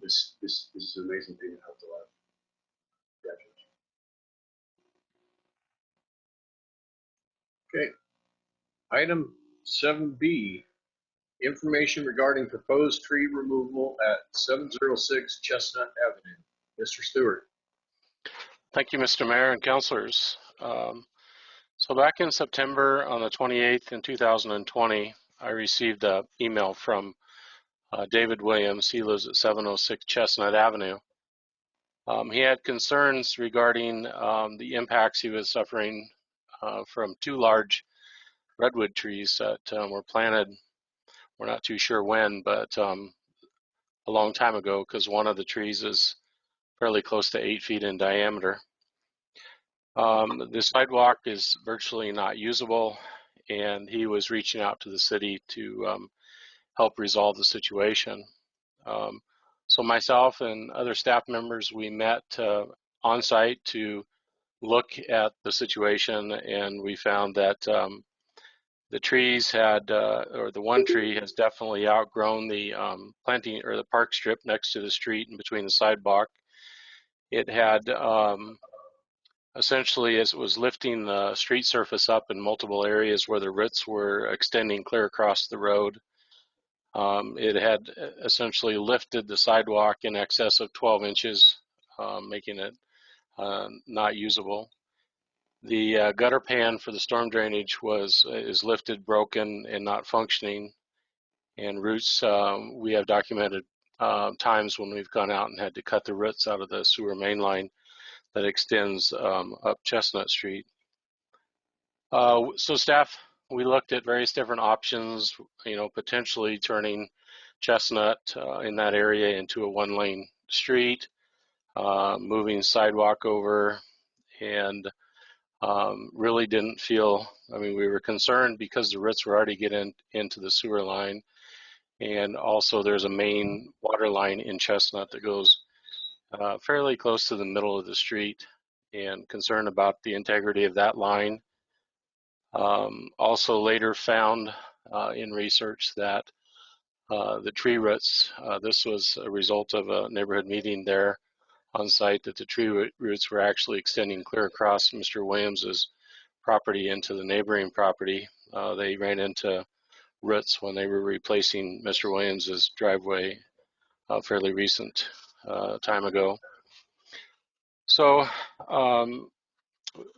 [SPEAKER 14] this is an amazing thing that helped a lot.
[SPEAKER 1] Okay. Item 7B, information regarding proposed tree removal at 706 Chestnut Avenue. Mr. Stewart.
[SPEAKER 15] Thank you, Mr. Mayor and councilors. So back in September on the 28th in 2020, I received an email from David Williams. He lives at 706 Chestnut Avenue. He had concerns regarding the impacts he was suffering from 2 large redwood trees that were planted. We're not too sure when, but a long time ago, because one of the trees is fairly close to 8 feet in diameter. The sidewalk is virtually not usable, and he was reaching out to the city to help resolve the situation. So myself and other staff members, we met on site to look at the situation, and we found that the trees had, or the one tree has definitely outgrown the planting or the park strip next to the street and between the sidewalk. It had essentially, as it was lifting the street surface up in multiple areas where the roots were extending clear across the road, it had essentially lifted the sidewalk in excess of 12 inches, making it not usable. The gutter pan for the storm drainage is lifted, broken, and not functioning. And roots, we have documented times when we've gone out and had to cut the roots out of the sewer main line that extends up Chestnut Street. So staff, we looked at various different options, potentially turning Chestnut in that area into a 1-lane street, moving sidewalk over, and really didn't feel, we were concerned because the roots were already getting into the sewer line, and also there's a main water line in Chestnut that goes fairly close to the middle of the street, and concerned about the integrity of that line. Also later found in research that the tree roots, this was a result of a neighborhood meeting there on site, that the tree roots were actually extending clear across Mr. Williams's property into the neighboring property. They ran into roots when they were replacing Mr. Williams's driveway a fairly recent time ago. So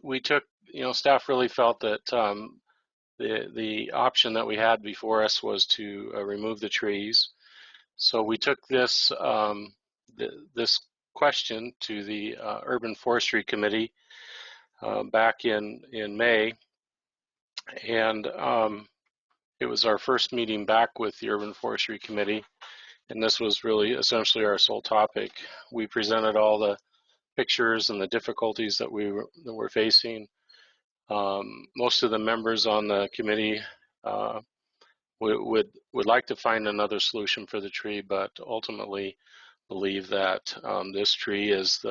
[SPEAKER 15] we took, staff really felt that the option that we had before us was to remove the trees. So we took this this question to the Urban Forestry Committee back in May, and it was our first meeting back with the Urban Forestry Committee, and this was really essentially our sole topic. We presented all the pictures and the difficulties that we were facing. Most of the members on the committee would like to find another solution for the tree, but ultimately believe that this tree is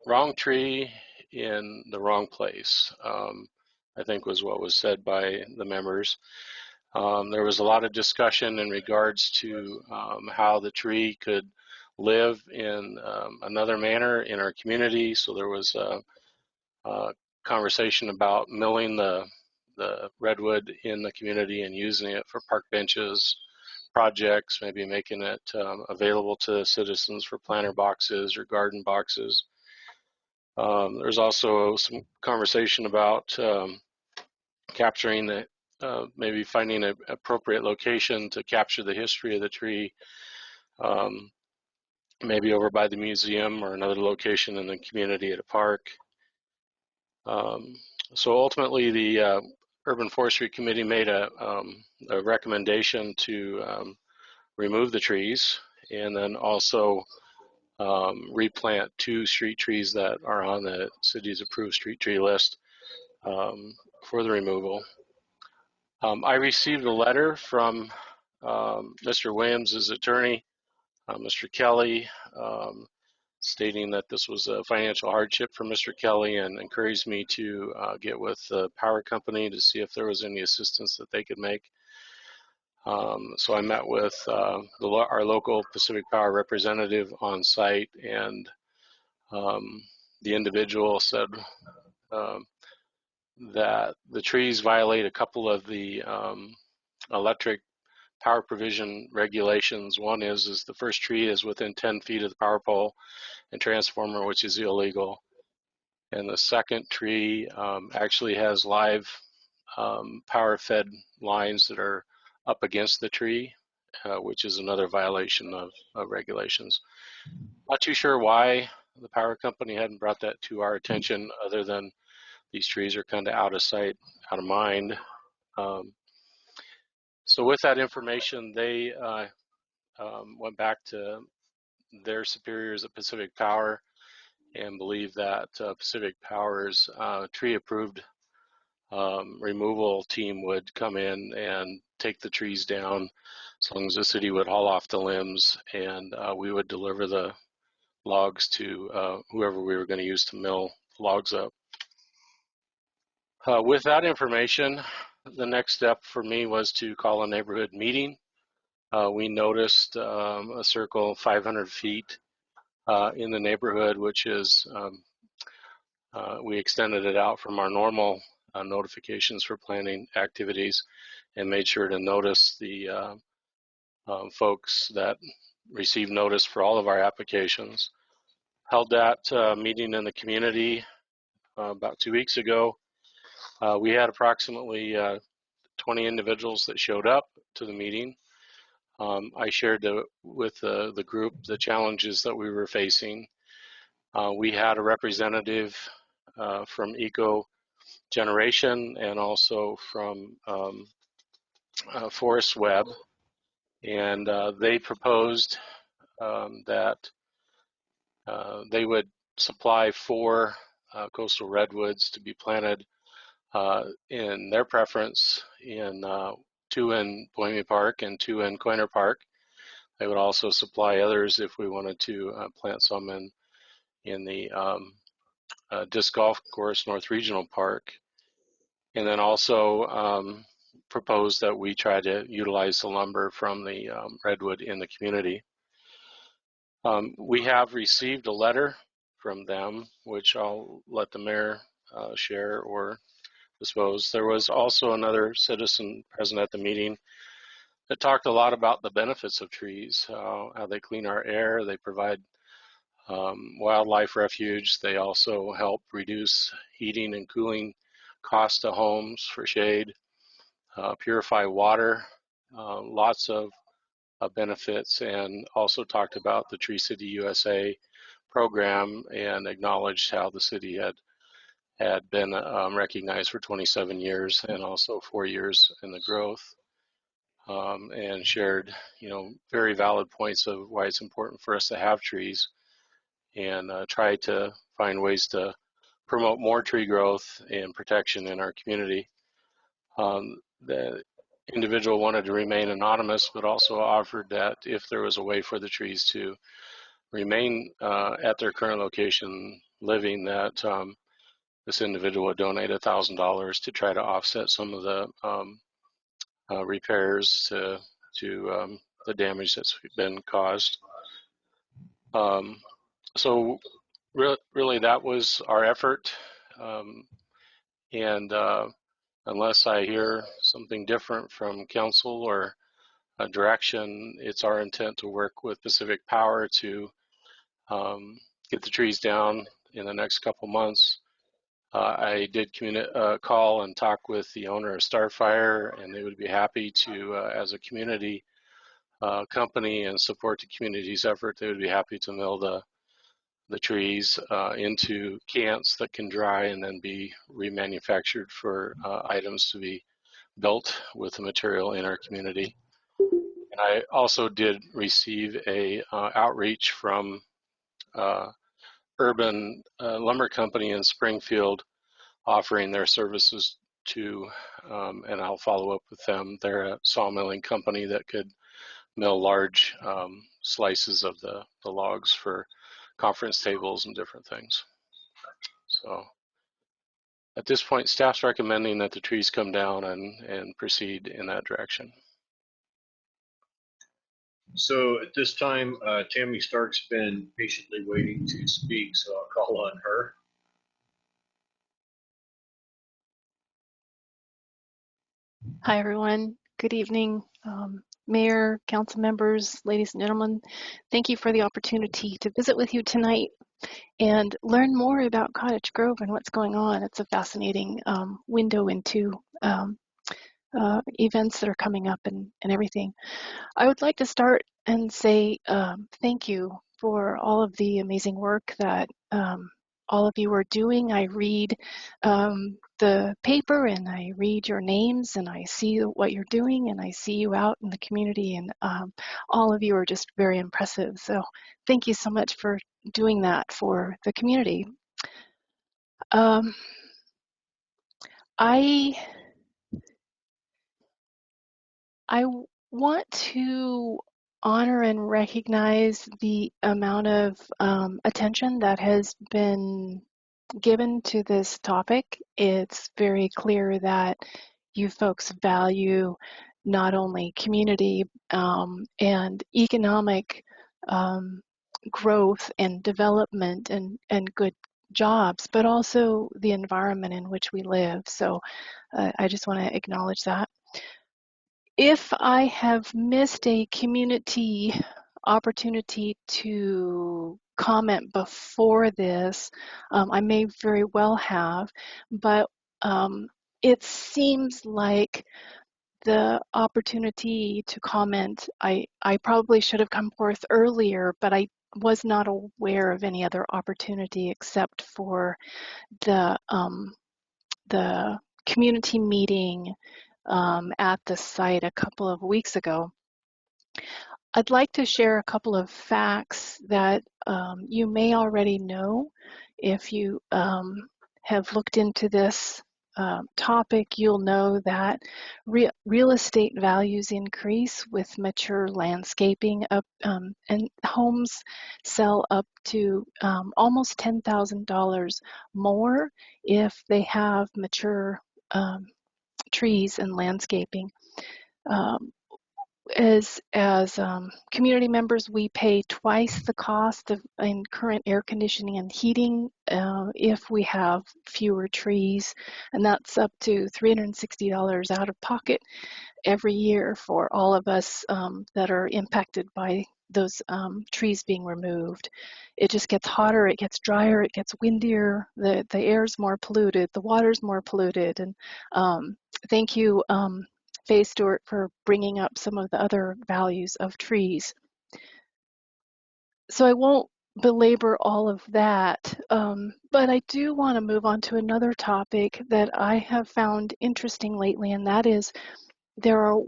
[SPEAKER 15] wrong tree in the wrong place, I think was what was said by the members. There was a lot of discussion in regards to how the tree could live in another manner in our community. So there was a conversation about milling the redwood in the community and using it for park benches projects, maybe making it available to citizens for planter boxes or garden boxes. There's also some conversation about capturing maybe finding an appropriate location to capture the history of the tree, maybe over by the museum or another location in the community at a park. So ultimately the Urban Forestry Committee made a recommendation to remove the trees, and then also replant 2 street trees that are on the city's approved street tree list for the removal. I received a letter from Mr. Williams' attorney, Mr. Kelly, stating that this was a financial hardship for Mr. Kelly, and encouraged me to get with the power company to see if there was any assistance that they could make. So I met with our local Pacific Power representative on site, and the individual said that the trees violate a couple of the electric power provision regulations. One is the first tree is within 10 feet of the power pole and transformer, which is illegal. And the second tree actually has live power fed lines that are up against the tree, which is another violation of regulations. Not too sure why the power company hadn't brought that to our attention, other than these trees are kind of out of sight, out of mind. So with that information, they went back to their superiors at Pacific Power and believe that Pacific Power's tree-approved removal team would come in and take the trees down, as long as the city would haul off the limbs, and we would deliver the logs to whoever we were going to use to mill logs up. With that information, the next step for me was to call a neighborhood meeting. We noticed a circle 500 feet in the neighborhood, which is, we extended it out from our normal notifications for planning activities and made sure to notice the folks that received notice for all of our applications. Held that meeting in the community about 2 weeks ago. We had approximately 20 individuals that showed up to the meeting. I shared with the group the challenges that we were facing. We had a representative from Eco Generation and also from Forest Web, and they proposed that they would supply 4 coastal redwoods to be planted in their preference in 2 in Bohemia Park and 2 in Coiner Park. They would also supply others if we wanted to plant some in the Disc Golf Course North Regional Park. And then also proposed that we try to utilize the lumber from the redwood in the community. We have received a letter from them, which I'll let the mayor share or dispose. There was also another citizen present at the meeting that talked a lot about the benefits of trees, how they clean our air, they provide wildlife refuge, they also help reduce heating and cooling costs to homes for shade, purify water, lots of benefits, and also talked about the Tree City USA program and acknowledged how the city had been recognized for 27 years and also 4 years in the growth, and shared, very valid points of why it's important for us to have trees, and try to find ways to promote more tree growth and protection in our community. The individual wanted to remain anonymous, but also offered that if there was a way for the trees to remain at their current location living, that this individual would donate $1,000 to try to offset some of the repairs to the damage that's been caused. So really that was our effort. And unless I hear something different from council or a direction, it's our intent to work with Pacific Power to get the trees down in the next couple months. I did call and talk with the owner of Starfire, and they would be happy to, as a community company and support the community's effort, they would be happy to mill the trees into cans that can dry and then be remanufactured for items to be built with the material in our community. And I also did receive a outreach from Urban Lumber Company in Springfield offering their services to, and I'll follow up with them. They're a sawmilling company that could mill large slices of the logs for conference tables and different things. So at this point, staff's recommending that the trees come down and proceed in that direction.
[SPEAKER 1] So at this time, Tammy Stark's been patiently waiting to speak, so I'll call on her.
[SPEAKER 4] Hi, everyone. Good evening. Mayor, council members, ladies and gentlemen, thank you for the opportunity to visit with you tonight and learn more about Cottage Grove and what's going on. It's a fascinating window into events that are coming up and everything. I would like to start and say thank you for all of the amazing work that all of you are doing. I read the paper and I read your names and I see what you're doing and I see you out in the community, and all of you are just very impressive. So thank you so much for doing that for the community. I want to honor and recognize the amount of attention that has been given to this topic. It's very clear that you folks value not only community and economic growth and development and good jobs, but also the environment in which we live. So I just want to acknowledge that. If I have missed a community opportunity to comment before this, I may very well have, but it seems like the opportunity to comment, I probably should have come forth earlier, but I was not aware of any other opportunity except for the community meeting at the site a couple of weeks ago. I'd like to share a couple of facts that you may already know. If you have looked into this topic, you'll know that real estate values increase with mature landscaping up, and homes sell up to almost $10,000 more if they have mature trees and landscaping. As community members, we pay twice the cost of in current air conditioning and heating if we have fewer trees, and that's up to $360 out of pocket every year for all of us that are impacted by those trees being removed. It just gets hotter, it gets drier, it gets windier, the air's more polluted, the water's more polluted, and thank you, Faye Stewart, for bringing up some of the other values of trees. So I won't belabor all of that, but I do want to move on to another topic that I have found interesting lately, and that is there are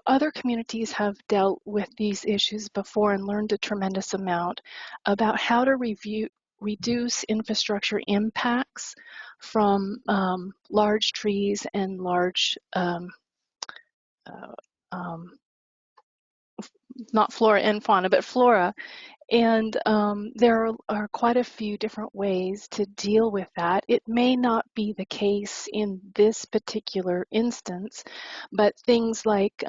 [SPEAKER 4] other communities have dealt with these issues before and learned a tremendous amount about how to reduce infrastructure impacts from large trees and large not flora and fauna, but flora. And there are quite a few different ways to deal with that. It may not be the case in this particular instance, but things like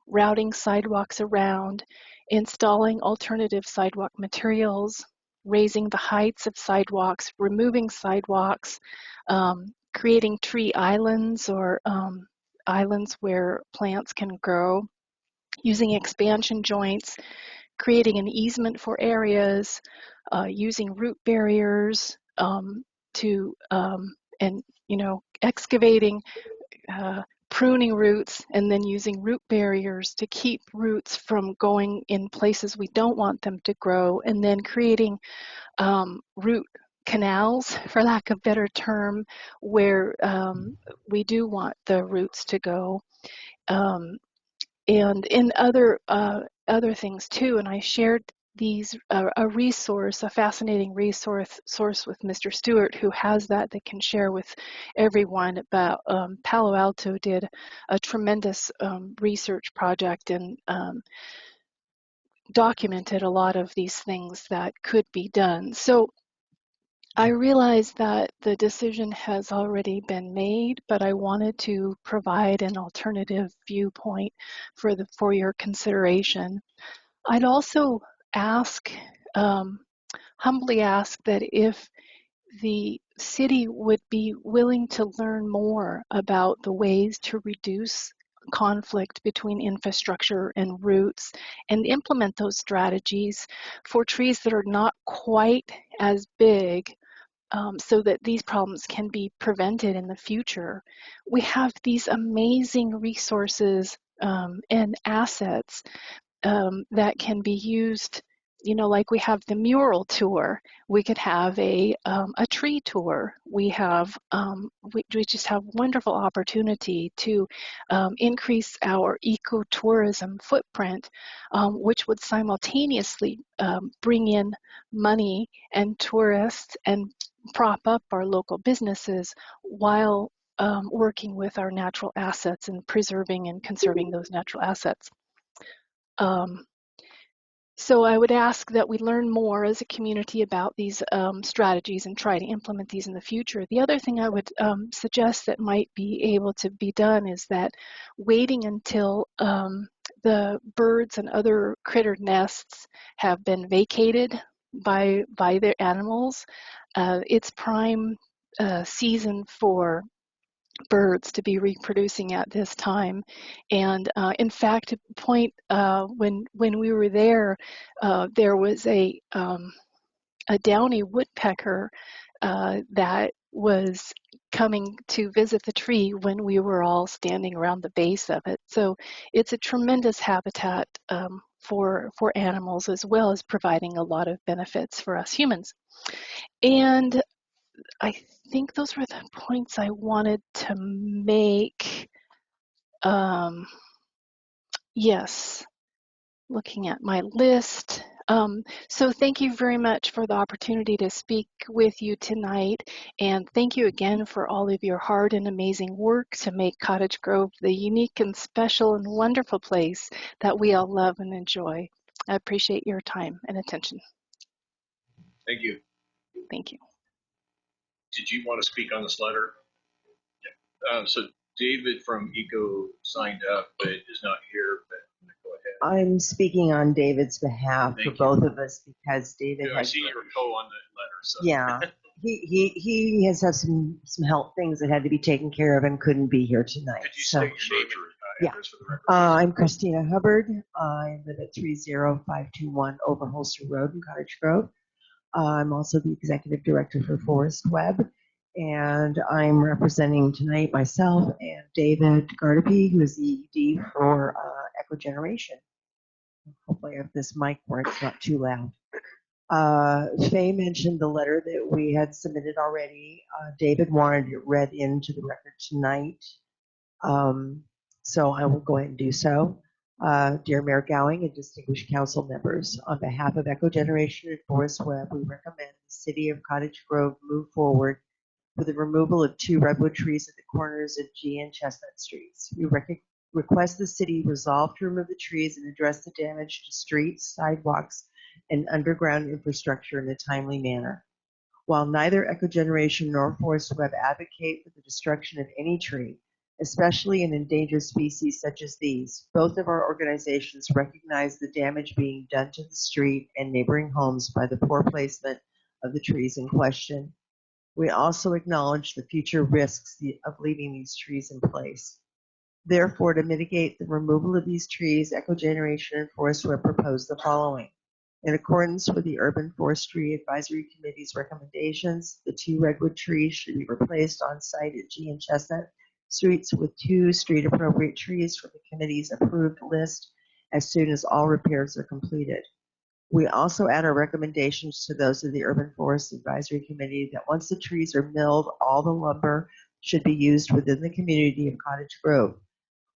[SPEAKER 4] routing sidewalks around, installing alternative sidewalk materials, raising the heights of sidewalks, removing sidewalks, creating tree islands or islands where plants can grow, using expansion joints, creating an easement for areas, using root barriers excavating, pruning roots, and then using root barriers to keep roots from going in places we don't want them to grow, and then creating root canals, for lack of a better term, where we do want the roots to go. And in other things too, and I shared these a fascinating resource with Mr. Stewart, who has that can share with everyone. But Palo Alto did a tremendous research project and documented a lot of these things that could be done. So I realize that the decision has already been made, but I wanted to provide an alternative viewpoint for your consideration. I'd also humbly ask that if the city would be willing to learn more about the ways to reduce conflict between infrastructure and roots and implement those strategies for trees that are not quite as big so that these problems can be prevented in the future. We have these amazing resources and assets that can be used. Like we have the mural tour. We could have a tree tour. We just have wonderful opportunity to increase our ecotourism footprint, which would simultaneously bring in money and tourists and prop up our local businesses while working with our natural assets and preserving and conserving those natural assets. So I would ask that we learn more as a community about these strategies and try to implement these in the future. The other thing I would suggest that might be able to be done is that waiting until the birds and other critter nests have been vacated by their animals. It's prime season for birds to be reproducing at this time. And in fact, to point, when we were there, there was a downy woodpecker that was coming to visit the tree when we were all standing around the base of it. So it's a tremendous habitat for animals, as well as providing a lot of benefits for us humans. And I think those were the points I wanted to make. Yes, looking at my list. So thank you very much for the opportunity to speak with you tonight. And thank you again for all of your hard and amazing work to make Cottage Grove the unique and special and wonderful place that we all love and enjoy. I appreciate your time and attention.
[SPEAKER 1] Thank you.
[SPEAKER 4] Thank you.
[SPEAKER 1] Did you want to speak on this letter? So David from ECO signed up, but is not here, but go ahead.
[SPEAKER 17] I'm speaking on David's behalf for both of us because David
[SPEAKER 1] I
[SPEAKER 17] has.
[SPEAKER 1] see your co on the letter. So.
[SPEAKER 17] Yeah, he has had some health things that had to be taken care of and couldn't be here tonight.
[SPEAKER 1] Could you
[SPEAKER 17] so,
[SPEAKER 1] state your name and address for the record?
[SPEAKER 17] I'm Christina Hubbard. I live at 30521 Overholster Road in Cottage Grove. I'm also the executive director for Forest Web. And I'm representing tonight myself and David Gardapi, who is the ED for Echo Generation. Hopefully I have this mic where it's not too loud. Faye mentioned the letter that we had submitted already. David wanted it read into the record tonight. So I will go ahead and do so. Dear Mayor Gowing and distinguished council members, on behalf of Echo Generation and Forest Web, we recommend the City of Cottage Grove move forward for the removal of 2 redwood trees at the corners of G and Chestnut Streets. We request the city resolve to remove the trees and address the damage to streets, sidewalks, and underground infrastructure in a timely manner. While neither Echo Generation nor Forest Web advocate for the destruction of any tree, especially an endangered species such as these, both of our organizations recognize the damage being done to the street and neighboring homes by the poor placement of the trees in question. We also acknowledge the future risks of leaving these trees in place. Therefore, to mitigate the removal of these trees, Echo Generation and Forest Web propose the following. In accordance with the Urban Forestry Advisory Committee's recommendations, the 2 redwood trees should be replaced on site at G and Chestnut Streets with 2 street-appropriate trees from the committee's approved list as soon as all repairs are completed. We also add our recommendations to those of the Urban Forest Advisory Committee that once the trees are milled, all the lumber should be used within the community of Cottage Grove.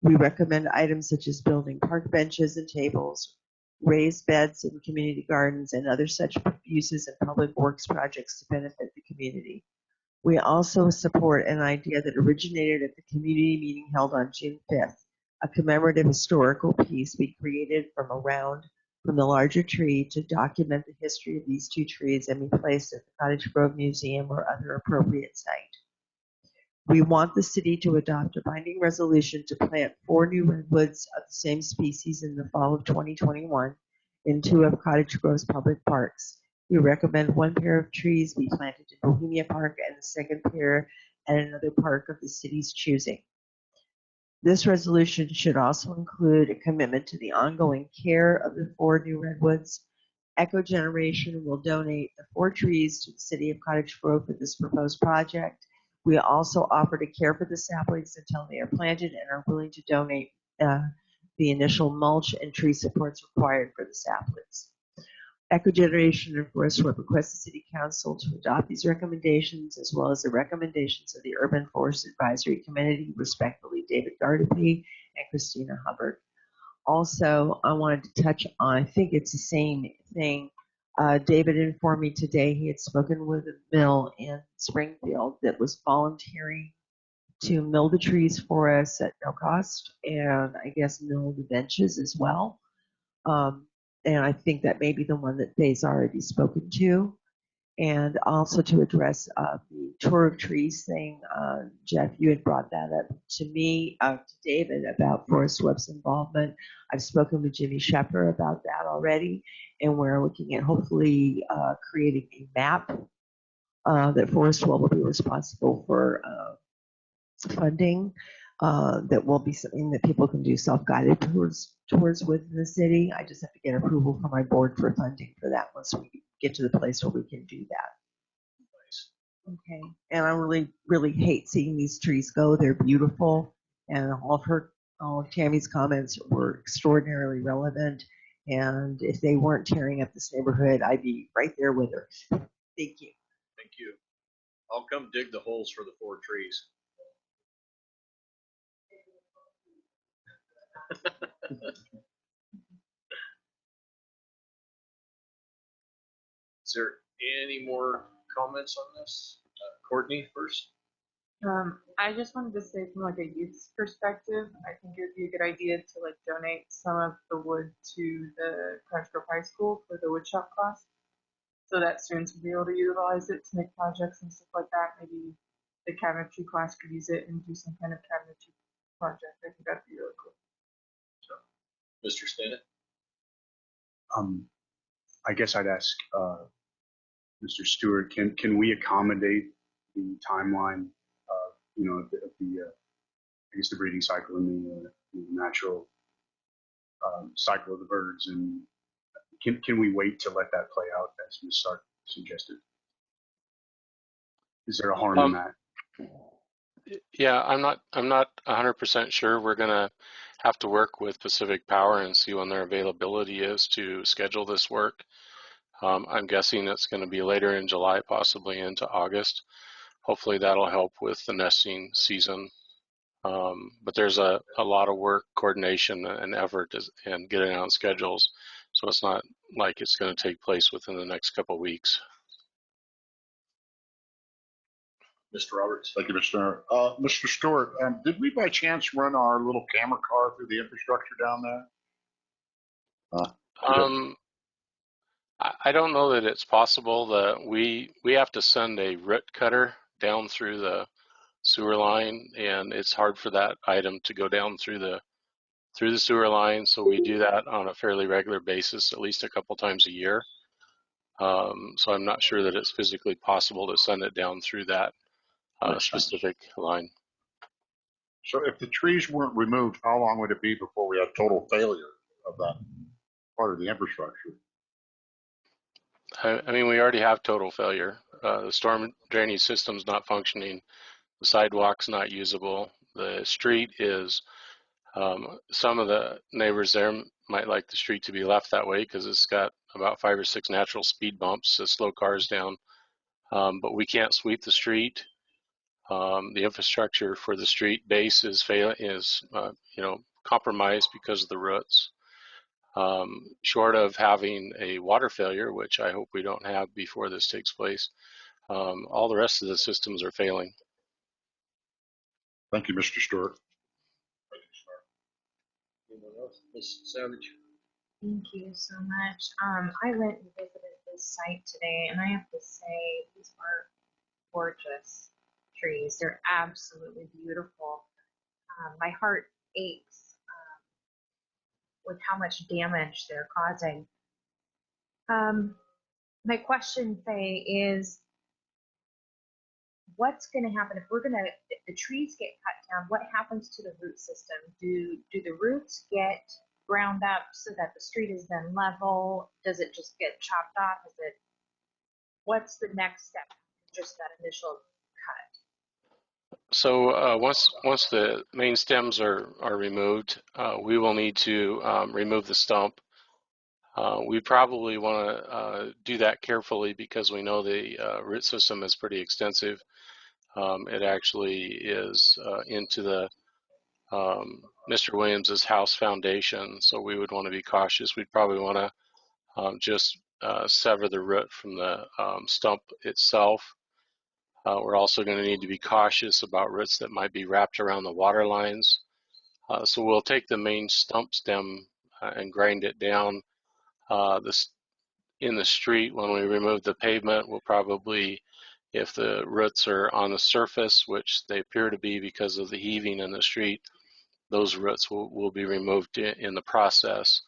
[SPEAKER 17] We recommend items such as building park benches and tables, raised beds in community gardens, and other such uses in public works projects to benefit the community. We also support an idea that originated at the community meeting held on June 5th, a commemorative historical piece we created from the larger tree to document the history of these 2 trees and be placed at the Cottage Grove Museum or other appropriate site. We want the city to adopt a binding resolution to plant 4 new redwoods of the same species in the fall of 2021 in 2 of Cottage Grove's public parks. We recommend 1 pair of trees be planted in Bohemia Park and the second pair at another park of the city's choosing. This resolution should also include a commitment to the ongoing care of the 4 new redwoods Echo Generation will donate the 4 trees to the city of Cottage Grove for this proposed project. We also offer to care for the saplings until they are planted and are willing to donate the initial mulch and tree supports required for the saplings. Echo Generation and Forest Web request the City Council to adopt these recommendations as well as the recommendations of the Urban Forest Advisory Committee, respectively David Gardepy and Christina Hubbard. Also, I wanted to touch on, I think it's the same thing. David informed me today he had spoken with a mill in Springfield that was volunteering to mill the trees for us at no cost, and I guess mill the benches as well. And I think that may be the one that Faye's already spoken to. And also to address the tour of trees thing, Jeff, you had brought that up to me, to David, about Forest Web's involvement. I've spoken with Jimmy Shepard about that already, and we're looking at hopefully creating a map that Forest Web will be responsible for funding. That will be something that people can do self-guided tours within the city. I just have to get approval from my board for funding for that once we get to the place where we can do that. Okay. And I really hate seeing these trees go. They're beautiful, and all of Tammy's comments were extraordinarily relevant. And if they weren't tearing up this neighborhood, I'd be right there with her. Thank you.
[SPEAKER 1] Thank you. I'll come dig the holes for the 4 trees. Is there any more comments on this? Courtney first.
[SPEAKER 18] I just wanted to say from like a youth's perspective, I think it would be a good idea to like donate some of the wood to the Cottage Grove High School for the woodshop class, so that students will be able to utilize it to make projects and stuff like that. Maybe the cabinetry class could use it and do some kind of cabinetry project. I think that'd be really cool.
[SPEAKER 1] So, Mr. Stinnett?
[SPEAKER 14] I guess I'd ask Mr. Stewart, can we accommodate the timeline of the I guess the breeding cycle and the natural cycle of the birds, and can we wait to let that play out as Ms. Stark suggested? Is there a harm in that?
[SPEAKER 15] Yeah, I'm not 100% sure. We're gonna have to work with Pacific Power and see when their availability is to schedule this work. I'm guessing it's going to be later in July, possibly into August. Hopefully that'll help with the nesting season. But there's a lot of work, coordination, and effort and getting on schedules. So it's not like it's going to take place within the next couple of weeks.
[SPEAKER 1] Mr. Roberts.
[SPEAKER 13] Thank you, Mr. Mr. Stewart, did we by chance run our little camera car through the infrastructure down there?
[SPEAKER 15] I don't know that it's possible that we have to send a root cutter down through the sewer line, and it's hard for that item to go down through the sewer line. So we do that on a fairly regular basis, at least a couple times a year. So I'm not sure that it's physically possible to send it down through that specific line.
[SPEAKER 13] So if the trees weren't removed, how long would it be before we had total failure of that part of the infrastructure?
[SPEAKER 15] I mean, we already have total failure. The storm drainage system's not functioning. The sidewalk's not usable. The street is, some of the neighbors there might like the street to be left that way because it's got about 5 or 6 natural speed bumps to slow cars down. But we can't sweep the street. The infrastructure for the street base is compromised because of the roots. Short of having a water failure, which I hope we don't have before this takes place, all the rest of the systems are failing.
[SPEAKER 13] Thank you, Mr. Stewart.
[SPEAKER 1] Anyone else? Ms. Savage?
[SPEAKER 19] Thank you so much. I went and visited this site today, and I have to say these are gorgeous trees. They're absolutely beautiful. My heart aches with how much damage they're causing. My question, Faye, is what's going to happen if the trees get cut down? What happens to the root system? Do the roots get ground up so that the street is then level? Does it just get chopped off? What's the next step? Just that initial cut.
[SPEAKER 15] So once the main stems are removed, we will need to remove the stump. We probably want to do that carefully because we know the root system is pretty extensive. It actually is into the Mr. Williams's house foundation, so we would want to be cautious. We'd probably want to just sever the root from the stump itself. We're also going to need to be cautious about roots that might be wrapped around the water lines. So we'll take the main stump stem and grind it down. In the street, when we remove the pavement, we'll probably, if the roots are on the surface, which they appear to be because of the heaving in the street, those roots will be removed in the process.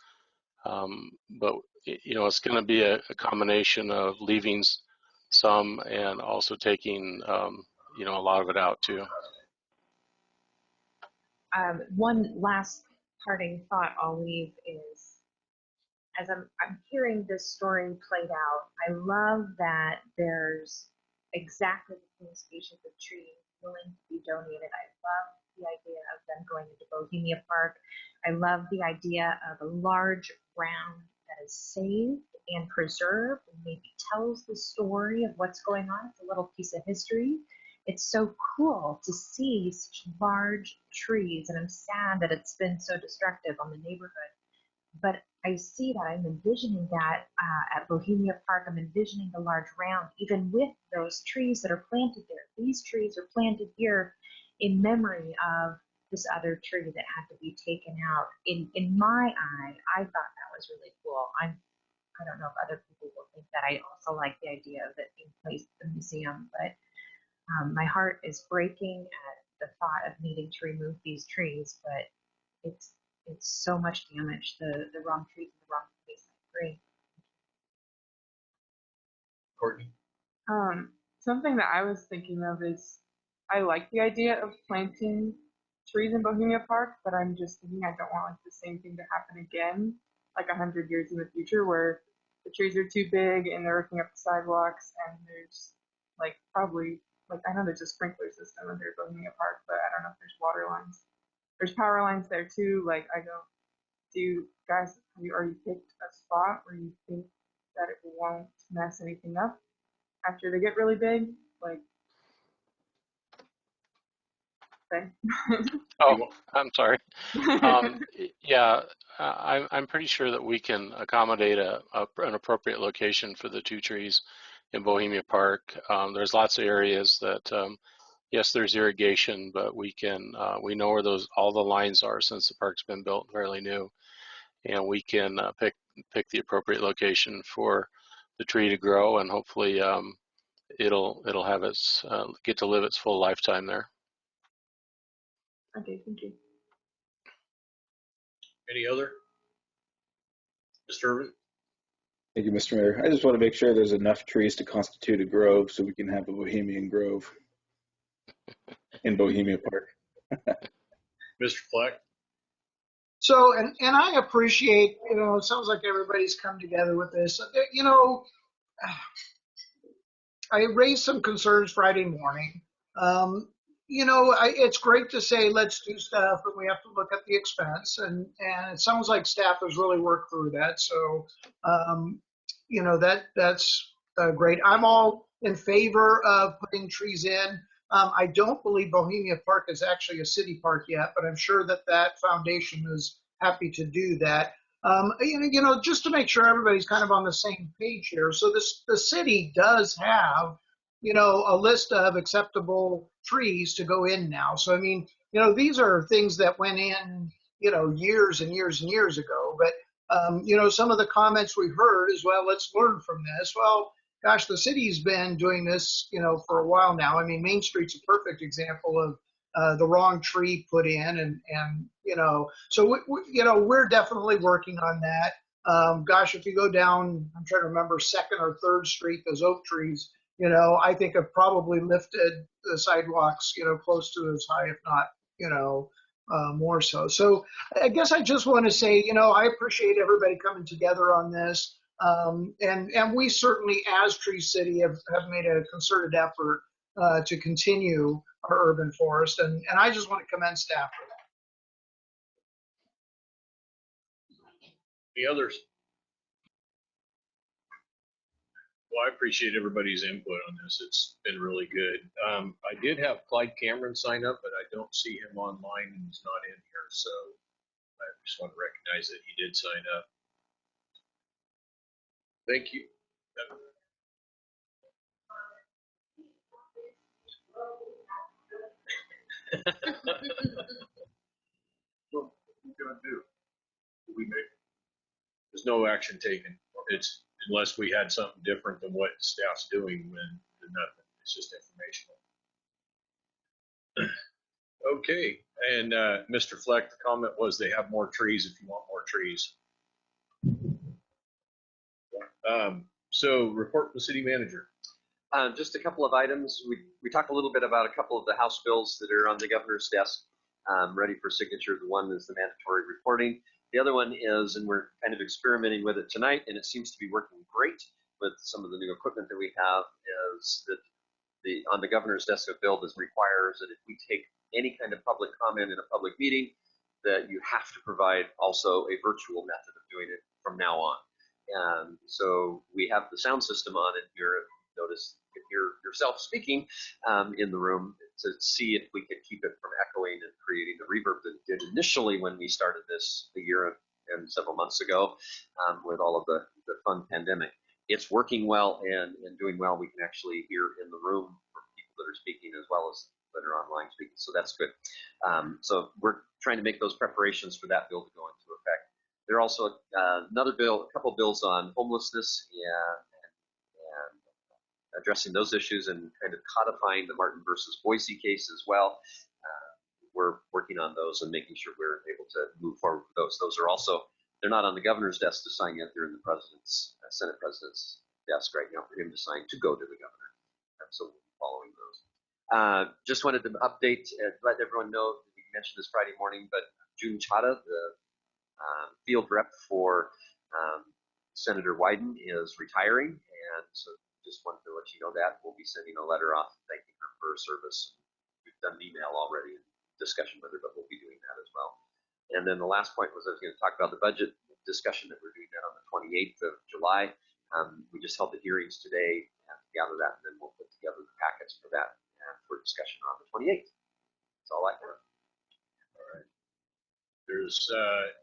[SPEAKER 15] But it's going to be a combination of leaving some and also taking a lot of it out too.
[SPEAKER 19] One last parting thought I'll leave is, as I'm hearing this story played out, I love that there's exactly the same species of tree willing to be donated. I love the idea of them going into Bohemia Park. I love the idea of a large ground that is saved and preserved and maybe tells the story of what's going on. It's a little piece of history. It's so cool to see such large trees, and I'm sad that it's been so destructive on the neighborhood. But I see that, I'm envisioning that at Bohemia Park. I'm envisioning the large round, even with those trees that are planted there. These trees are planted here in memory of this other tree that had to be taken out. In my eye, I thought that was really cool. I don't know if other people will think that. I also like the idea of it being placed in the museum, but my heart is breaking at the thought of needing to remove these trees, but it's so much damage, the wrong trees in the wrong place. I agree.
[SPEAKER 1] Courtney?
[SPEAKER 18] Something that I was thinking of is, I like the idea of planting trees in Bohemia Park, but I'm just thinking I don't want the same thing to happen again, 100 years in the future, where the trees are too big and they're ripping up the sidewalks, and there's probably I know there's a sprinkler system under Bohemia Park, but I don't know if there's water lines. There's power lines there too. Do you guys, have you already picked a spot where you think that it won't mess anything up after they get really big?
[SPEAKER 15] Oh, I'm sorry. Yeah, I'm pretty sure that we can accommodate an appropriate location for the two trees in Bohemia Park. There's lots of areas that, yes, there's irrigation, but we know where all the lines are since the park's been built fairly new, and we can pick the appropriate location for the tree to grow, and hopefully it'll have get to live its full lifetime there.
[SPEAKER 18] Okay, thank you.
[SPEAKER 1] Any other? Mr. Irvin?
[SPEAKER 11] Thank you, Mr. Mayor. I just want to make sure there's enough trees to constitute a grove so we can have a Bohemian Grove in Bohemia Park.
[SPEAKER 1] Mr. Fleck?
[SPEAKER 7] So, and I appreciate, it sounds like everybody's come together with this. I raised some concerns Friday morning. It's great to say let's do stuff, but we have to look at the expense, and it sounds like staff has really worked through that. So, that's great. I'm all in favor of putting trees in. I don't believe Bohemia Park is actually a city park yet, but I'm sure that foundation is happy to do that. Just to make sure everybody's kind of on the same page here. So the city does have, a list of acceptable trees to go in now. So, these are things that went in, years and years and years ago. But, some of the comments we heard is, well, let's learn from this. Well, gosh, the city's been doing this, for a while now. Main Street's a perfect example of the wrong tree put in, and so we're definitely working on that. Gosh, if you go down, I'm trying to remember 2nd or 3rd Street, those oak trees, I think have probably lifted the sidewalks, close to as high, if not, more so. So I guess I just want to say, I appreciate everybody coming together on this. And we certainly, as Tree City, have made a concerted effort to continue our urban forest. And I just want to commend staff for that.
[SPEAKER 1] The others? Well, I appreciate everybody's input on this. It's been really good. I did have Clyde Cameron sign up, but I don't see him online and he's not in here. So I just want to recognize that he did sign up. Thank you. What are we going to do? There's no action taken. It's unless we had something different than what staff's doing, then nothing. It's just informational. Okay, and Mr. Fleck, the comment was they have more trees if you want more trees. So report from the city manager.
[SPEAKER 12] Just a couple of items. We talked a little bit about a couple of the House bills that are on the governor's desk, ready for signature. The one is the mandatory reporting. The other one is, and we're kind of experimenting with it tonight, and it seems to be working great with some of the new equipment that we have, is that on the governor's desk a bill that requires that if we take any kind of public comment in a public meeting, that you have to provide also a virtual method of doing it from now on. And so we have the sound system on in here. Notice if you're yourself speaking in the room to see if we can keep it from echoing and creating the reverb that it did initially when we started this a year and several months ago with all of the fun pandemic. It's working well and doing well. We can actually hear in the room for people that are speaking as well as that are online speaking. So that's good. So we're trying to make those preparations for that bill to go into effect. There are also another bill, a couple bills on homelessness and addressing those issues and kind of codifying the Martin versus Boise case as well. We're working on those and making sure we're able to move forward with those. Those are also, they're not on the governor's desk to sign yet. They're in the president's, Senate president's desk right now for him to sign to go to the governor. So we'll be following those. Just wanted to update, let everyone know, we mentioned this Friday morning, but June Chada, the field rep for Senator Wyden, is retiring. And so just wanted to let you know that we'll be sending a letter off thanking her for her service. We've done an email already in discussion with her, but we'll be doing that as well. And then the last point was I was going to talk about the budget discussion that we're doing that on the 28th of July. We just held the hearings today and gather that, and then we'll put together the packets for that and for discussion on the 28th. That's all I have.
[SPEAKER 1] All right. There's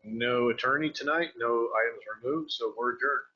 [SPEAKER 1] no attorney tonight, no items removed, so we're adjourned.